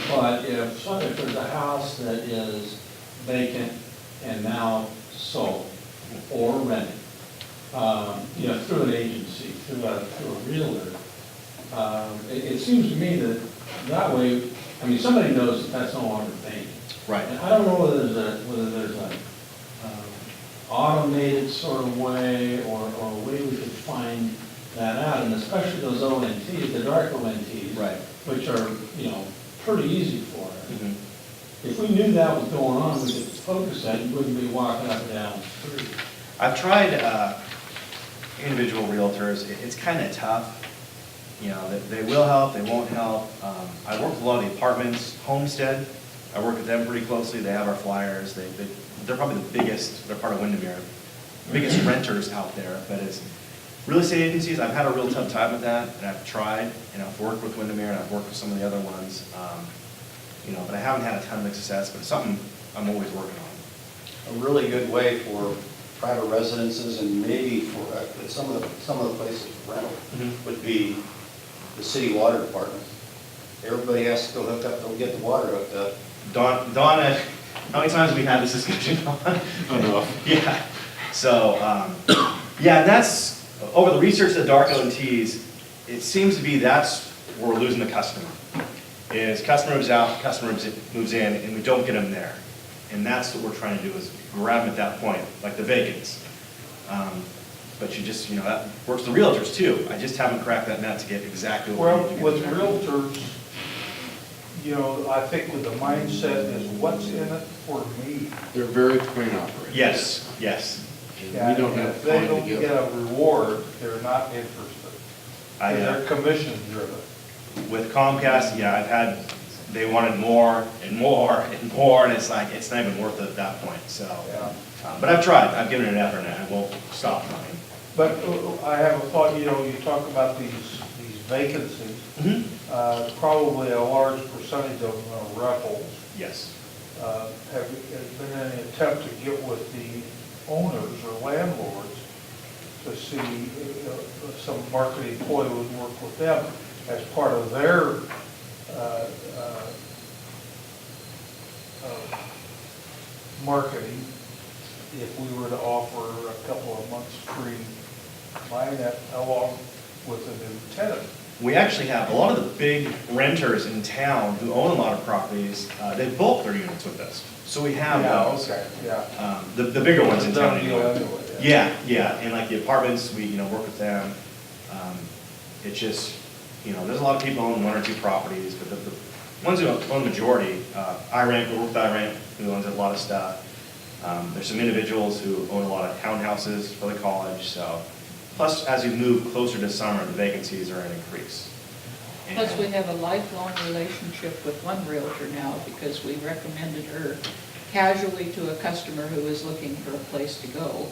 But if there's a house that is vacant and now sold or rented, through an agency, through a realtor, it seems to me that way, I mean, somebody knows that that's no longer vacant. Right. And I don't know whether there's a automated sort of way or a way we could find that out, and especially those ONTs, the dark ONTs. Right. Which are, pretty easy for us. Mm-hmm. If we knew that was going on, we could focus that, you wouldn't be walking up and down the street. I've tried individual realtors. It's kind of tough. They will help, they won't help. I work with a lot of the apartments, Homestead. I work with them pretty closely, they have our flyers, they're probably the biggest, they're part of Windermere, biggest renters out there, but it's real estate agencies, I've had a real tough time with that, and I've tried, and I've worked with Windermere, and I've worked with some of the other ones, you know, but I haven't had a ton of success, but it's something I'm always working on. A really good way for private residences and maybe for some of the places for rental would be the city water department. Everybody has to go hook up, go get the water hooked up. Donna, how many times have we had this discussion? Enough. Yeah, so, yeah, and that's, over the research of the dark O&Ts, it seems to be that's where we're losing the customer. Is customer moves out, customer moves in, and we don't get them there. And that's what we're trying to do, is grab them at that point, like the vacants. But you just, you know, that works the realtors too. I just haven't cracked that nut to get exactly what Well, we need to with get. realtors, you know, I think with the mindset is what's in it for me. They're very coin operators. Yes, yes. And we don't have If they coin don't to get give. a reward, they're not interested. I, They're commission driven. With Comcast, yeah, I've had, they wanted more and more and more, and it's like, it's not even worth it at that point, so. Yeah. But I've tried, I've given it an effort, and I won't stop trying. But I have a thought, you know, you talk about these vacancies, probably a large percentage of them are rentals. Yes. Has there been any attempt to get with the owners or landlords to see if some marketing ploy would work with them as part of their marketing, if we were to offer a couple of months free MINET along with a new tenant? We actually have a lot of the big renters in town who own a lot of properties, they bulk their units with us. So we have those. Okay, yeah. The bigger ones in town Done deal anyway. anyway, Yeah, yeah, and like the apartments, we, you know, work with them. It's just, you know, there's a lot of people own one or two properties, but the ones who own the majority, we work with iRent, who owns a lot of stuff. There's some individuals who own a lot of townhouses for the college, so. Plus, as we move closer to summer, the vacancies are an increase. Plus, we have a lifelong relationship with one realtor now because we recommended her casually to a customer who was looking for a place to go.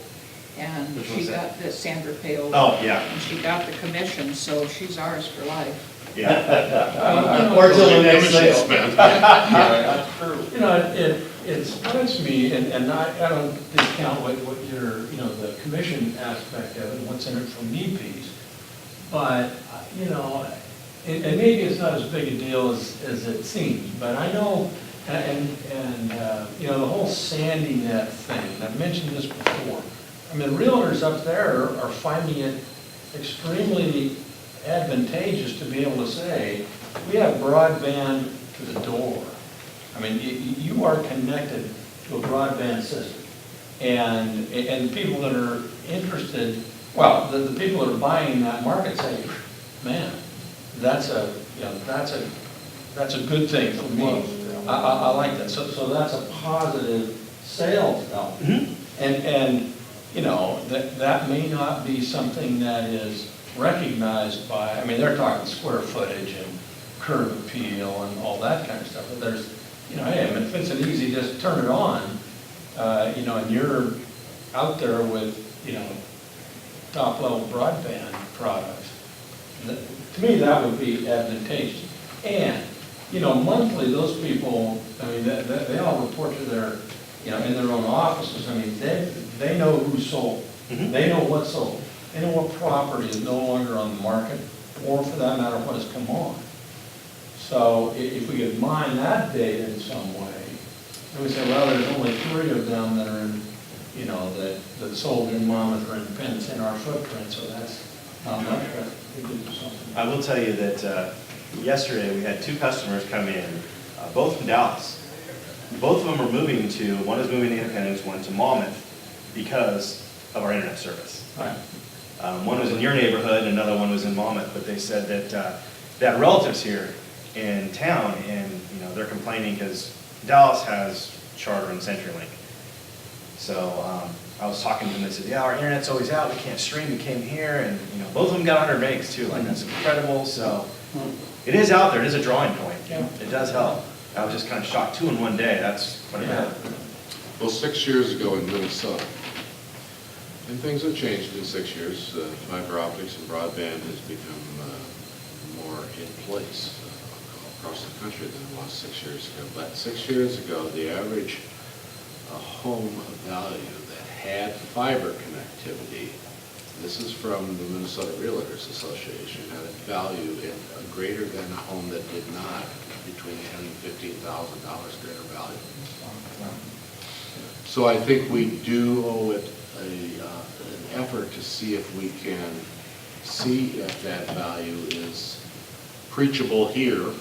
And Which she one's that? got the Sandra Pale. Oh, yeah. And she got the commission, so she's ours for life. Yeah. Or till the next Commission sale. spent. That's true. You know, it strikes me, and I don't discount what your, you know, the commission aspect of it, what's in it for me piece. But, you know, and maybe it's not as big a deal as it seems, but I know, you know, the whole Sandy Net thing, I've mentioned this before. I mean, realtors up there are finding it extremely advantageous to be able to say, we have broadband to the door. I mean, you are connected to a broadband system. And people that are interested, well, the people that are buying that market say, man, that's a good thing for me. I like that. So that's a positive sales element. And you know, that may not be something that is recognized by, I mean, they're talking square footage and curb appeal and all that kind of stuff. But there's, you know, hey, I mean, if it's an easy, just turn it on, you know, and you're out there with, you know, top level broadband products. To me, that would be advantageous. And, you know, monthly, those people, I mean, they all report to their, you know, in their own offices. I mean, they know who sold. They know what sold. They know what property is no longer on the market, or for that matter, what has come on. So if we could mine that data in some way, and we say, well, there's only 3 of them that are in, you know, that sold in Monmouth or Independence in our footprint, so that's not much, but we could do something. I will tell you that yesterday we had 2 customers come in, both from Dallas. Both of them are moving to, one is moving to Independence, one to Monmouth, because of our internet service. Right. One was in your neighborhood, and another one was in Monmouth, but they said that they had relatives here in town, and you know they're complaining because Dallas has Charter and CenturyLink. So I was talking to them, and they said, yeah, our internet's always out, we can't stream, we came here, and you know both of them got 100 megs too, like that's incredible. So it is out there, it is a drawing point. Yeah. It does help. I was just kind of shocked, 2 in one day, that's quite a bit. Well, 6 years ago in Minnesota, and things have changed in 6 years. Fiber optics and broadband has become more in place across the country than it was 6 years ago. But 6 years ago, the average home value that had fiber connectivity, this is from the Minnesota Realtors Association, had a value greater than a home that did not, between $10,000 and $15,000 greater value. So I think we do owe it an effort to see if we can see if that value is preachable here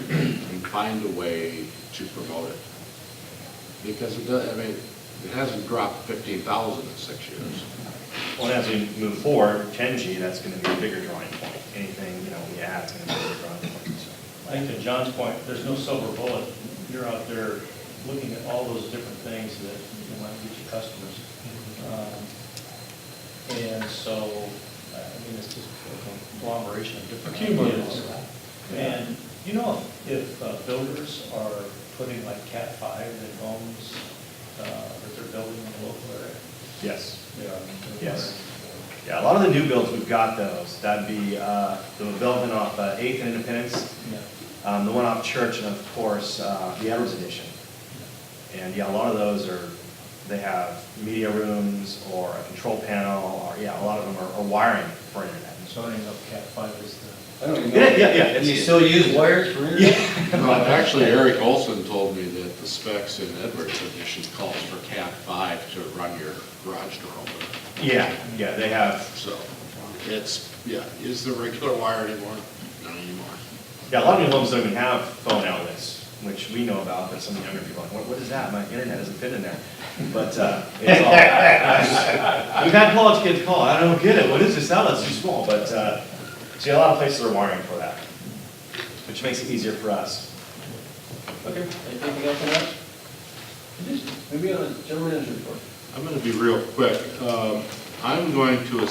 and find a way to promote it. Because it does, I mean, it hasn't dropped 15,000 in 6 years. Well, as we move forward, 10G, that's going to be a bigger drawing point. Anything, we add is going to be a bigger drawing point. So. I think to John's point, there's no silver bullet. You're out there looking at all those different things that might get you customers. And so, it's just a conglomeration of different ideas. And if builders are putting like Cat 5 in homes that they're building in the local area? Yes. They are. Yes. Yeah, a lot of the new builds, we've got those. That'd be the building off 8th and Independence, the one off Church, and of course, the Edwards Edition. And yeah, a lot of those they have media rooms or a control panel, or a lot of them are wiring for internet. Zoning of Cat 5 is the... I don't even know. Yeah. Do you still use wires for internet? No, actually, Eric Olson told me that the specs in Edwards Edition calls for Cat 5 to run your garage door open. Yeah, they have. So it's, is the regular wire anymore? Not anymore. Yeah, a lot of new homes don't even have phone outlets, which we know about, but some of the younger people are like, what is that? My internet doesn't fit in there. But it's all, we've had college kids call, I don't get it, what is this outlet? It's too small. But see, a lot of places are wiring for that, which makes it easier for us. Okay, anything else on that? Maybe on the general manager report. I'm going to be real quick. I'm going to,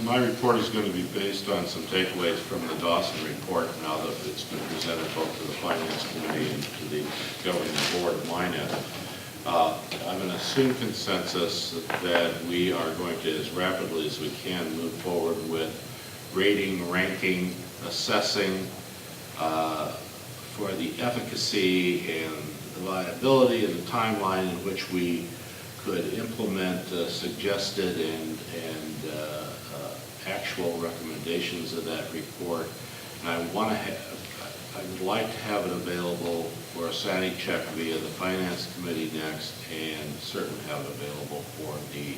my report is going to be based on some takeaways from the Dawson report now that it's been presented both to the Finance Committee and to the Governing Board of MINET. I'm going to assume consensus that we are going to, as rapidly as we can, move forward with rating, ranking, assessing for the efficacy and the viability and the timeline in which we could implement suggested and actual recommendations of that report. And I would like to have it available for a sanity check via the Finance Committee next, and certainly have it available for the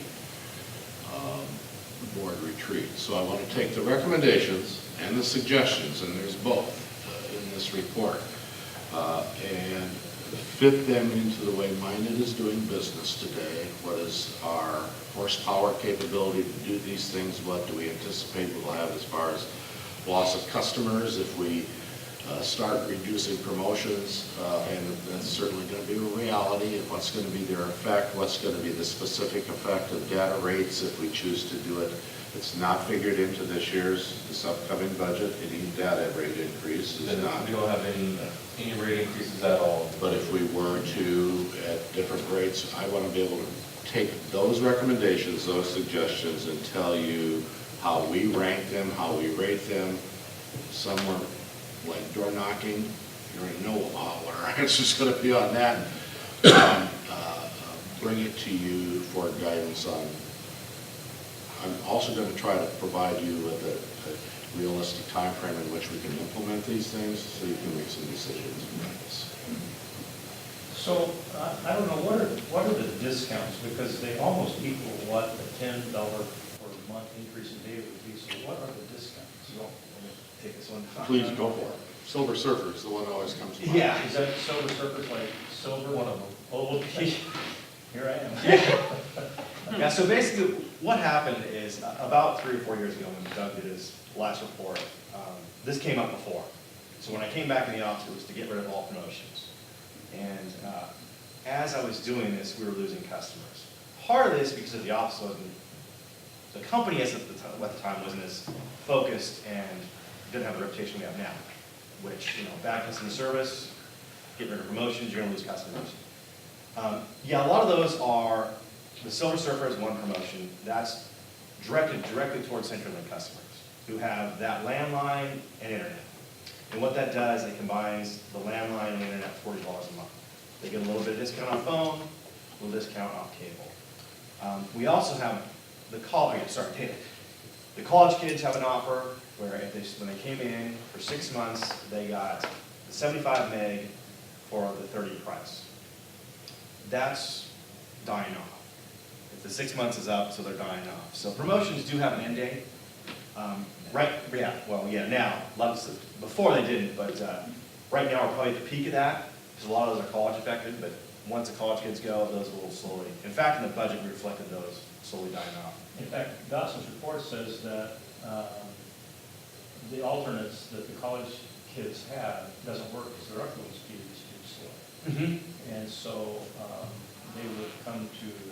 board retreat. So I want to take the recommendations and the suggestions, and there's both in this report, and fit them into the way MINET is doing business today. What is our horsepower capability to do these things? What do we anticipate we'll have as far as loss of customers if we start reducing promotions? And that's certainly going to be a reality. And what's going to be their effect? What's going to be the specific effect of data rates if we choose to do it? It's not figured into this upcoming budget. Any data rate increase is not. We don't have any rate increases at all. But if we were to, at different rates, I want to be able to take those recommendations, those suggestions, and tell you how we rank them, how we rate them. Some were like door knocking. You already know what our answer's going to be on that. Bring it to you for guidance on. I'm also going to try to provide you with a realistic time frame in which we can implement these things so you can make some decisions. So, I don't know, what are the discounts? Because they almost equal what the $10 per month increase in data would be. So what are the discounts? So, let me take this one. Please go for it. Silver Surfer is the one that always comes to mind. Yeah, is that Silver Surfer's like silver? One of them. Oh, okay. Here I am. Yeah, so basically what happened is about 3 or 4 years ago when Doug did his last report, this came up before. So when I came back in the office, it was to get rid of all promotions. And as I was doing this, we were losing customers. Part of this because of the office wasn't, the company at the time wasn't as focused and didn't have the reputation we have now, which, bad customer service, get rid of promotions, you're gonna lose customers. Yeah, a lot of those are, the Silver Surfer is one promotion, that's directed directly towards CenturyLink customers who have that landline and internet. And what that does, it combines the landline and internet for $40 a month. They get a little bit of discount on phone, a little discount off cable. We also have the college kids have an offer where if they, when they came in for 6 months, they got the 75 meg for the 30 price. That's dying off. If the 6 months is up, so they're dying off. So promotions do have an end date. Now, before they didn't, but right now we're probably at the peak of that, because a lot of those are college affected, but once the college kids go, those will slowly, in fact, in the budget, we reflected those slowly dying off. In fact, Dawson's report says that the alternates that the college kids have doesn't work because their upload speed is too slow. And so they would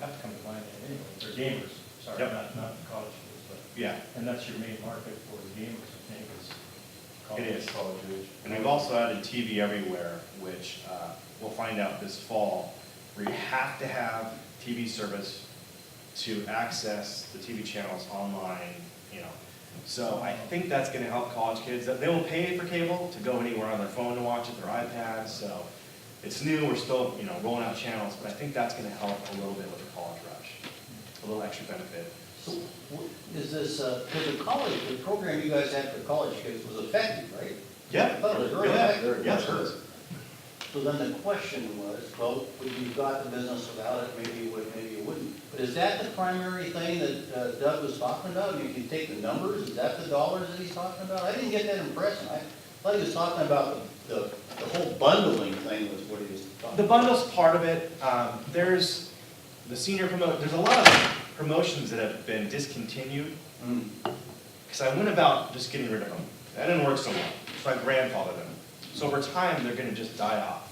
have to come to MINET anyway. They're gamers, sorry, Yep. not the college kids, but. Yeah. And that's your main market for the gamers, I think, is college. It is. College age. And we've also added TV Everywhere, which we'll find out this fall, where you have to have TV service to access the TV channels online, you know. So I think that's gonna help college kids. They will pay for cable to go anywhere on their phone to watch it, their iPad, so it's new, we're still, you know, rolling out channels, but I think that's gonna help a little bit with the college rush. A little extra benefit. So is this, because the program you guys had for college kids was effective, right? Yeah. I thought it was really effective. Yes, it is. So then the question was, well, would you got the business without it, maybe you would, maybe you wouldn't. But is that the primary thing that Doug was talking about? I mean, if you take the numbers, is that the dollars that he's talking about? I didn't get that impression. I thought he was talking about the whole bundling thing was what he was talking about. The bundle's part of it. There's the senior there's a lot of promotions that have been discontinued. Because I went about just getting rid of them. That didn't work so well, so I grandfathered them. So over time, they're gonna just die off.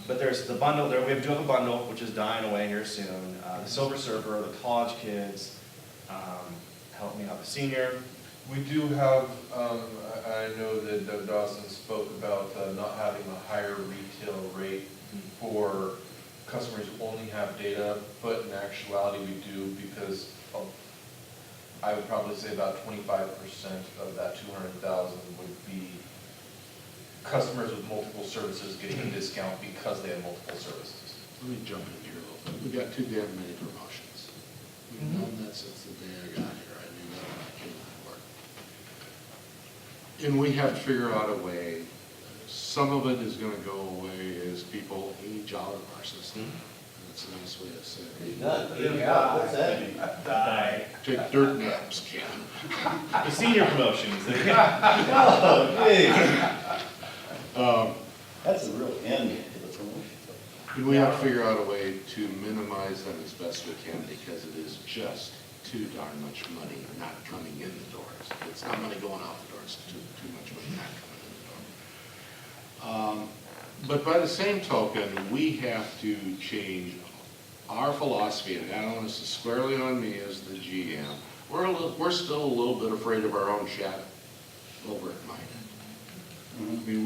But there's the bundle, we do have a bundle, which is dying away here soon. The Silver Surfer, the college kids, help me out, the senior. We do have, I know that Doug Dawson spoke about not having a higher retail rate for customers who only have data, but in actuality we do, because I would probably say about 25% of that 200,000 would be customers with multiple services getting a discount because they have multiple services. Let me jump in here a little bit. We've got too damn many promotions. We've known that since the day I got here. I knew that when I came to work. And we have to figure out a way. Some of it is gonna go away as people age out of our system. That's a nice way of saying it. What's that mean? Die. Take dirt naps, Ken. The senior promotions. Oh, geez. That's a real end to the promotion. And we have to figure out a way to minimize them as best we can, because it is just too darn much money not coming in the doors. It's not money going out the door, it's too much money not coming in the door. But by the same token, we have to change our philosophy, and that onus is squarely on me as the GM. We're still a little bit afraid of our own shadow over at MINET. I mean,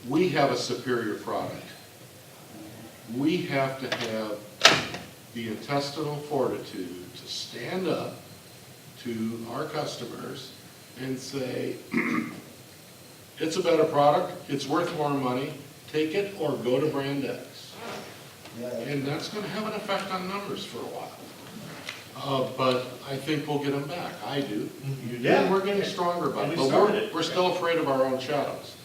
we have a superior product. We have to have the intestinal fortitude to stand up to our customers and say, it's a better product, it's worth more money, take it or go to brand X. And that's going to have an effect on numbers for a while. But I think we'll get them back. I do. You do. Yeah. We're getting stronger about it. But we're still afraid of our own shadows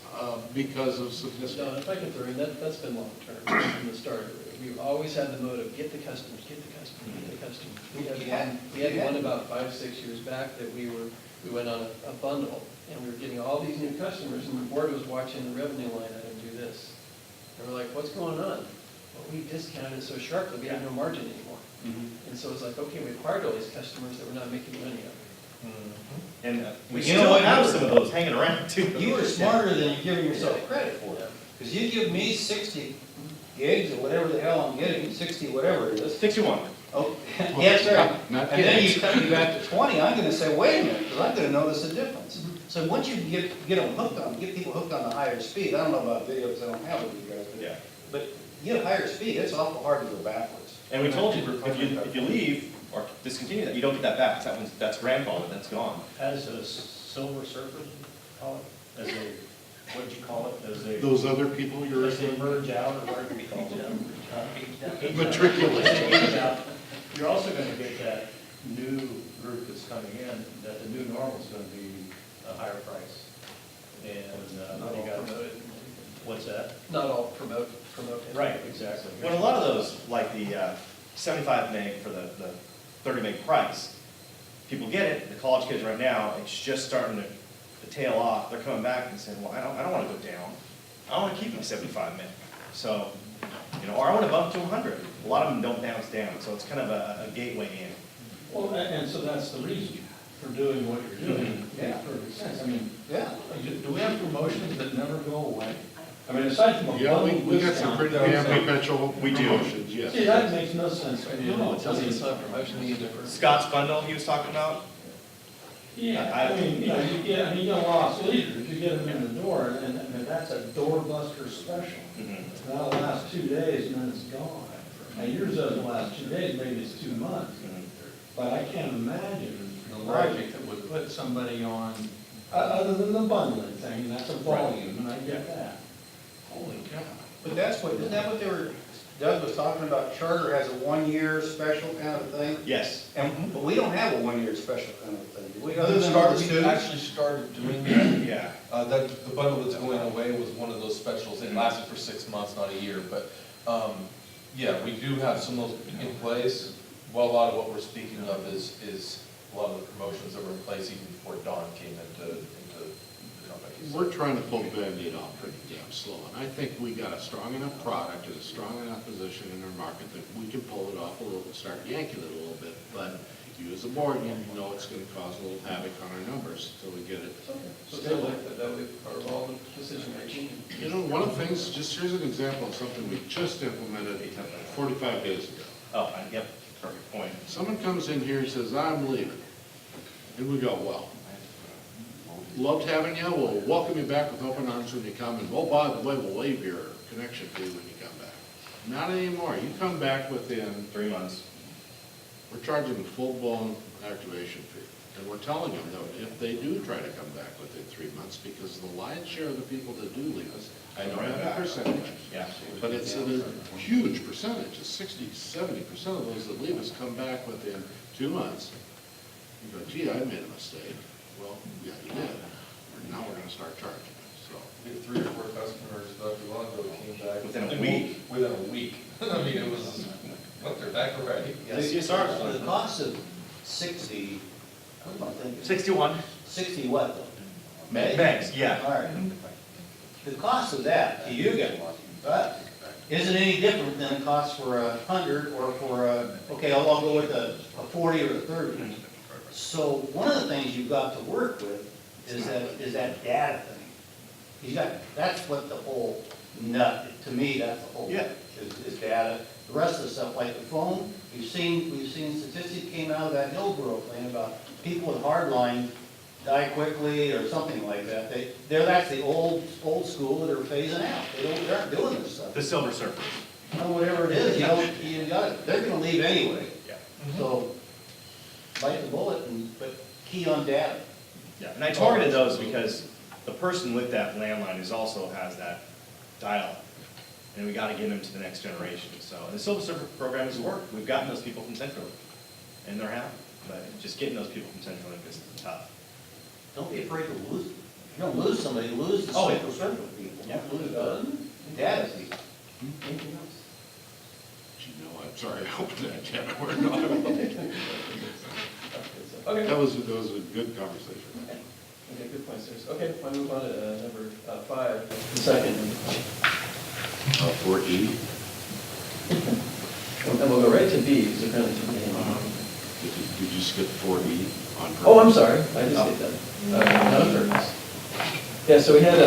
because of statistics. No, if I can throw in, that's been long term from the start. We've always had the mode of get the customers, get the customers, get the customers. We had one about 5-6 years back that we went on a bundle, and we were getting all these new customers, and the board was watching the revenue line item do this. And we're like, what's going on? Well, we discounted it so sharply, we had no margin anymore. And so it's like, okay, we acquired all these customers that we're not making money on. And we You know still what? have some of those hanging around too. You were smarter than you're giving yourself credit for. Because you give me 60 gigs or whatever the hell I'm getting, 60 whatever it is. 61. Oh, yes, sir. Not And then you kidding. cut me back to 20, I'm gonna say, wait a minute, because I'm gonna notice a difference. So So once you get them hooked on, get people hooked on the higher speed, I don't know about video because I don't have it with you guys, Yeah. but you get a higher speed, it's awful hard to go backwards. And we told you, if you leave or discontinue that, you don't get that back. That's grandfathered, that's gone. As a silver surfer, you call it, as a, what did you call it, as a, Those other people you're as they merge out, or whatever you call it. Matriculate. Age out. You're also gonna get that new group that's coming in, that the new normal is gonna be a higher price. And, Not you all got, promoted. what's that? Not all promote. Right, exactly. When a lot of those, like the 75 meg for the 30 meg price, people get it, the college kids right now, it's just starting to tail off. They're coming back and saying, well, I don't want to go down. I want to keep my 75 meg. So, or I want to bump to 100. A lot of them don't bounce down, so it's kind of a gateway in. Well, and so that's the reason for doing what you're doing. Yeah. Makes perfect sense. I mean, Yeah. do we have promotions that never go away? I mean, aside from a Yeah, we bundle got some discount. pretty damn perpetual promotions, yes. See, that makes no sense to me. No, it doesn't, it's not promotion, it's different. Scott's bundle he was talking about, Yeah, I mean, you get a lost leader, you get them in the door, and that's a doorbuster special. That'll last 2 days and then it's gone. Now, yours doesn't last 2 days, maybe it's 2 months. But I can't imagine the logic that would put somebody on, other than the bundling thing, and that's a volume, and I get that. Holy cow. But isn't that what Doug was talking about? Charter has a 1 year special kind of thing? yes. But we don't have a 1 year special kind of thing, do we? Other We than started- the we students? actually started doing that. Yeah. That, the bundle that's going away was one of those specials. It lasted for 6 months, not a year, but, yeah, we do have some of those in place. Well, a lot of what we're speaking of is a lot of the promotions that were in place even before Dawn came into the company. We're trying to pull the Band-Aid off pretty damn slow, and I think we got a strong enough product and a strong enough position in our market that we can pull it off a little, start yanking it a little bit. But you as a board, you know it's gonna cause a little havoc on our numbers until we get it. So still, that would be part of all the decision making. You know, one of the things, just here's an example of something we just implemented 45 days ago. Oh, yep, perfect point. Someone comes in here and says, I'm leaving. And we go, well, loved having you, we'll welcome you back with open arms when you come, and oh, by the way, we'll waive your connection fee when you come back. Not anymore. You come back within, 3 months. we're charging them full-blown activation fee. And we're telling them, though, if they do try to come back within 3 months, because the lion's share of the people that do leave us, I don't have the percentage, Yeah. but it's a huge percentage, it's 60–70% of those that leave us come back within 2 months. You go, gee, I made a mistake. Well, yeah, you did. Now we're gonna start charging, so. We had 3 or 4 customers not too long ago that came back. Within a week? Within a week. I mean, it was, what, they're back already? The cost of 60, what am I thinking? 61. 60 what though? Megs, yeah. All right. The cost of that to you guys, isn't any different than the cost for 100 or for okay, I'll go with a 40 or a 30. So one of the things you've got to work with is that data thing. That's what the whole nut, to me, that's the whole, Yeah. is data. The rest of the stuff, like the phone, we've seen statistics came out of that Hillsborough thing about people with hardline die quickly or something like that. That's the old school that are phasing out. They aren't doing this stuff. The Silver Surfers. Well, whatever it is, they're gonna leave anyway. Yeah. So, bite the bullet but key on data. Yeah, and I targeted those because the person with that landline also has that dial-up. And we gotta get them to the next generation. So the Silver Surfer program has worked. We've gotten those people from CenturyLink, and they're happy. But just getting those people from CenturyLink is tough. Don't be afraid to lose them. If you don't lose somebody, lose the Oh, yeah. central circle people. Yeah. Lose the data people. Anything else? Gee, no, I'm sorry, I opened that can of worms. Okay. That was a good conversation. Okay, good points, there's, okay, I'll move on to number 5, the second. For E, And we'll go right to B, because apparently it's a name. did you skip 4E on purpose? Oh, I'm sorry, I just did that. Not on purpose. Yeah, so we had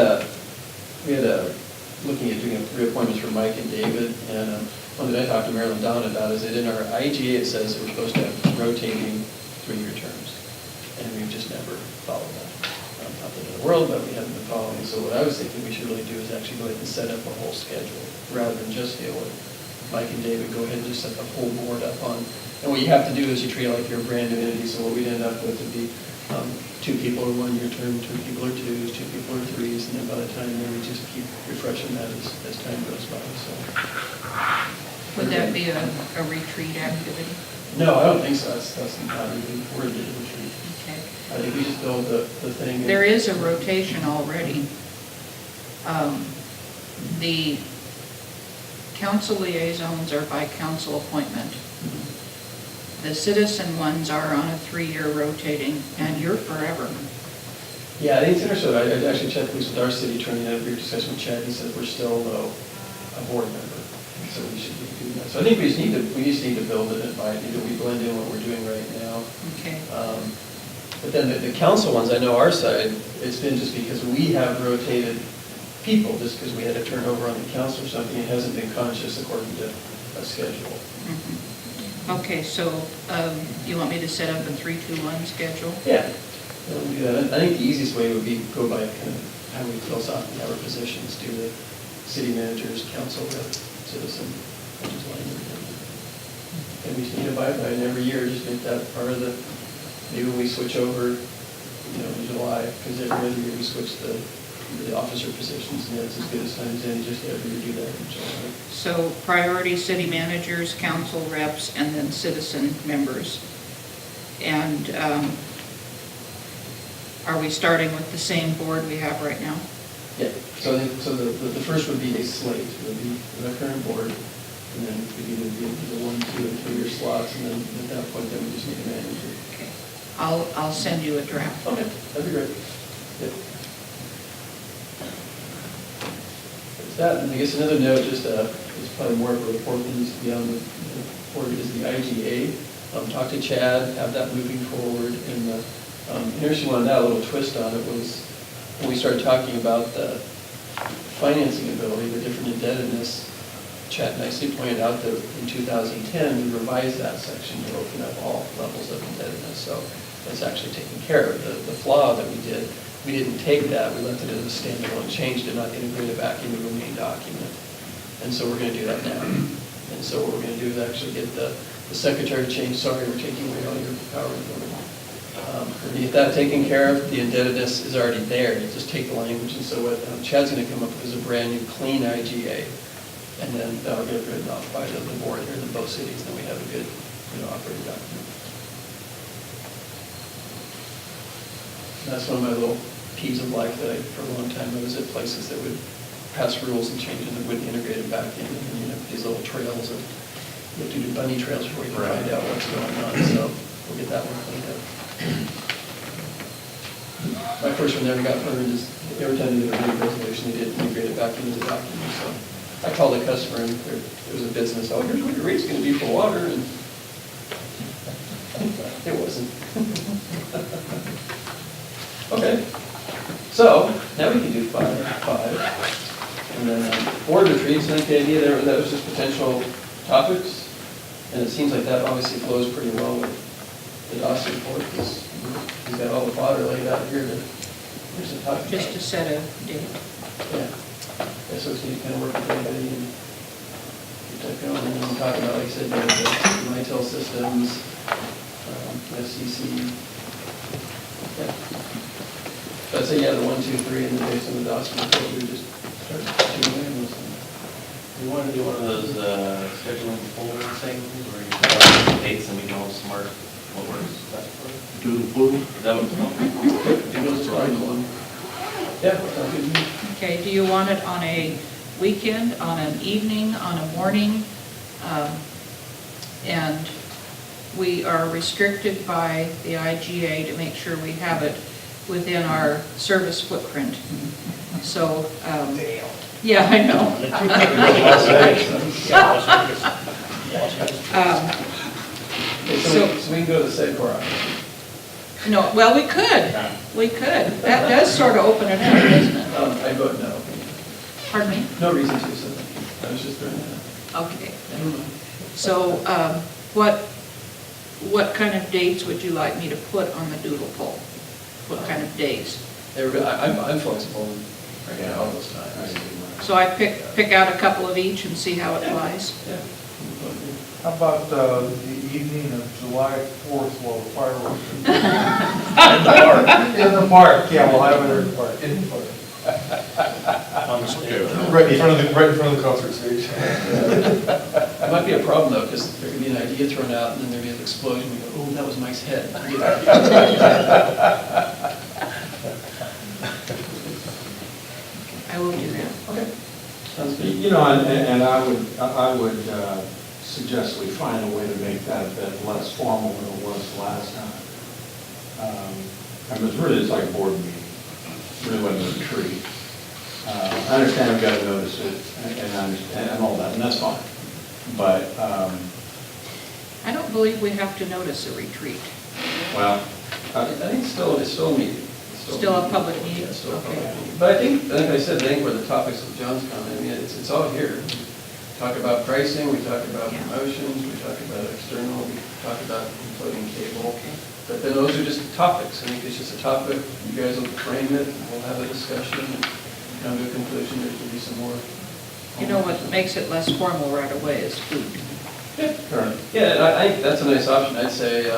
looking at doing reappointments for Mike and David, and one that I talked to Marilyn Dawn about is that in our IGA, it says that we're supposed to have rotating 3-year terms, and we've just never followed that. not the end of the world, but we haven't been following. So what I was thinking we should really do is actually go ahead and set up a whole schedule, rather than just deal with Mike and David, go ahead and just set the whole board up on. And what you have to do is you treat it like you're a brand new entity, so what we'd end up with would be 2 people are 1-year term, 2 people are 2s, 2 people are 3s, and then by the time, then we just keep refreshing that as time goes by, so. Would that be a retreat activity? No, I don't think so, that's not even worded in the retreat. Okay. I think we just build the thing. and- There is a rotation already. The council liaisons are by council appointment. The citizen ones are on a 3-year rotating, and you're forever. Yeah, I think it's interesting. I actually checked this with our city attorney, had a brief discussion with Chad, he said we're still a board member, so we should be doing that. So I think we just need to build it by, we blend in what we're doing right now. Okay. But then the council ones, I know our side, it's been just because we have rotated people, just because we had a turnover on the council or something, it hasn't been conscious according to a schedule. Mhm. Okay, so you want me to set up a 3-2-1 schedule? Yeah, we'll do that. I think the easiest way would be go by kind of how we philosophically have our positions, do the city managers, council rep, citizen, and just line everything. And we just need to abide by it every year, just make that part of the, maybe when we switch over, in July, because every other year we switch the officer positions, and that's as good as time as any, just every year do that in July. So priority city managers, council reps, and then citizen members. And are we starting with the same board we have right now? Yeah, so the first would be a slate, it would be the current board, and then we could either do the 1, 2, and 3-year slots, and then at that point, then we just need a manager. Okay. I'll send you a draft. Okay, that'd be great. Yep. There's that, and I guess another note, just it's probably more of a report that needs to be on the report, is the IGA. Talk to Chad, have that moving forward, and the interesting one, that little twist on it was when we started talking about the financing ability, the different indebtedness. Chad nicely pointed out that in 2010, we revised that section to open up all levels of indebtedness, so that's actually taken care of. The flaw that we did, we didn't take that, we left it as a standalone change, did not integrate it back into the main document. And so we're going to do that now. And so what we're going to do is actually get the secretary to change, sorry, we're taking away all your power and authority. We're going to get that taken care of, the indebtedness is already there, you just take the language, and so what Chad's going to come up with is a brand new clean IGA. And then that'll get written off by the board here in both cities, then we have a good, operating document. And that's one of my little peeves of life that for a long time I was at places that would pass rules and change them and wouldn't integrate it back in, and these little trails of, you have to do bunny trails before you can find out what's going on, so we'll get that one cleaned up. My first one never got burned, is every time they did a rate resolution, they didn't integrate it back into the document, so. I called the customer, and there was a business, oh, here's what your rate's gonna be for water, and it wasn't. Okay, so now we can do 5. And then board retreats, I think the idea there, that was just potential topics, and it seems like that obviously flows pretty well with the Dawson report, because he's got all the fodder laid out here to talk about. Just to set a date. Yeah. So it's need to kind of work with everybody and get that going. And then talk about, like I said, the MITEL systems, FCC. Yeah. So I'd say, yeah, the 1, 2, 3, and then based on the Dawson report, we just start tuning in with some. We want to do one of those scheduling folder things where you put dates and we know smart what works best for it. Doodle poodle? Is that what it's called? Doodle's fine. Yeah, sounds good to me. Okay, do you want it on a weekend, on an evening, on a morning? And we are restricted by the IGA to make sure we have it within our service footprint. So, yeah, I know. So we can go to the Sedcor office. No, well, we could. That does sort of open it up, doesn't it? I vote no. Pardon me? No reason to, so I was just throwing that out. Okay. So, what kind of dates would you like me to put on the doodle poll? What kind of days? I'm flexible right now all those times. So I pick out a couple of each and see how it flies. Yeah. How about the evening of July 4th while the fireworks are? In the park. In the park, yeah, we'll have it in the park. In the park. Okay with that. Right in front of the concert stage. It might be a problem though, because there could be an idea thrown out and then there'd be an explosion. We go, oh, that was Mike's head. I will do that. Okay. Sounds good. You know, and I would suggest we find a way to make that a bit less formal than it was last time. I mean, it's like a board meeting, it really wasn't a retreat. I understand we've got to notice it and all that, and that's fine. But, I don't believe we have to notice a retreat. well, I think it's still a meeting. It's Still a public meeting? Yeah, still a public Okay. meeting. But I think, like I said, where the topics of John's comment, I mean, it's all here. We talk about pricing, we talk about Yeah. promotions, we talk about external, we talk about floating cable. But then those are just topics. I think it's just a topic, you guys will frame it, we'll have a discussion, and come to a conclusion, there can be some more. You know what makes it less formal right away is food. Yeah, and I think that's a nice option. I'd say,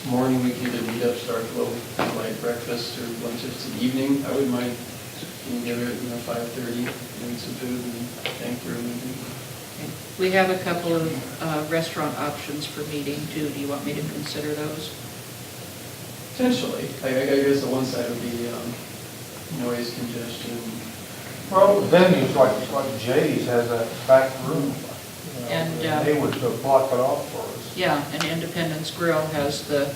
morning, we can either meet up, start a little like breakfast or lunch, if it's an evening. I wouldn't mind getting together at, 5:30, doing some food and hang through and We have a couple of restaurant options for meeting too. Do you want me to consider those? potentially. I guess the one side would be noise congestion. Well, venues like Jay's has that back room. And, They would block it off for us. Yeah, and Independence Grill has the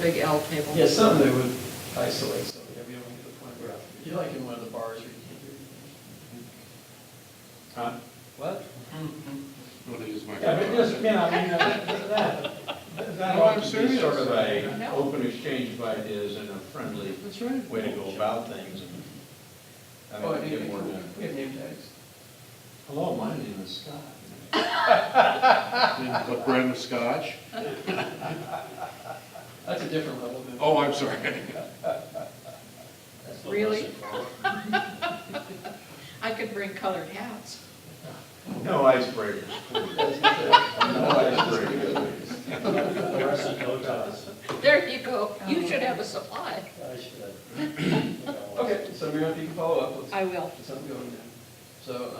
big L table. Yeah, something that would isolate, so we don't get to the point where you're like in one of the bars where you can't hear anything. what? Well, they use my- Yeah, but just, that No, ought I'm to be serious. sort of I an know. open exchange of ideas and a friendly That's right. way to go about things. And I Oh, I think we think get more done. we have name tags. Hello, my name is Scott. A brand of scotch? That's a different level. than- Oh, I'm sorry. Really? I could bring colored hats. No icebreakers, please. No icebreakers, please. There you go. You should have a supply. Okay, so Miriam, if you can follow up, let's I will. get something going there. So,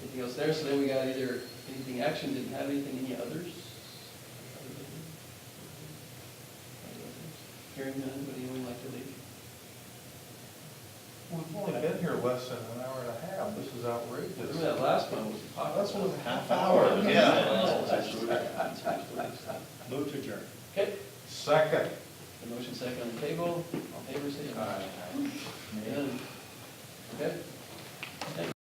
anything else there? So then we got either anything action, didn't have anything, any others? Hearing none, would anyone like to leave? We've only been here less than an hour and a half. This is outrageous. Remember that last one was popular. That's one of the Half hour, yeah. Move to adjourn. Okay, Second. the motion second on the table, all in favor, say aye. Amen. Okay.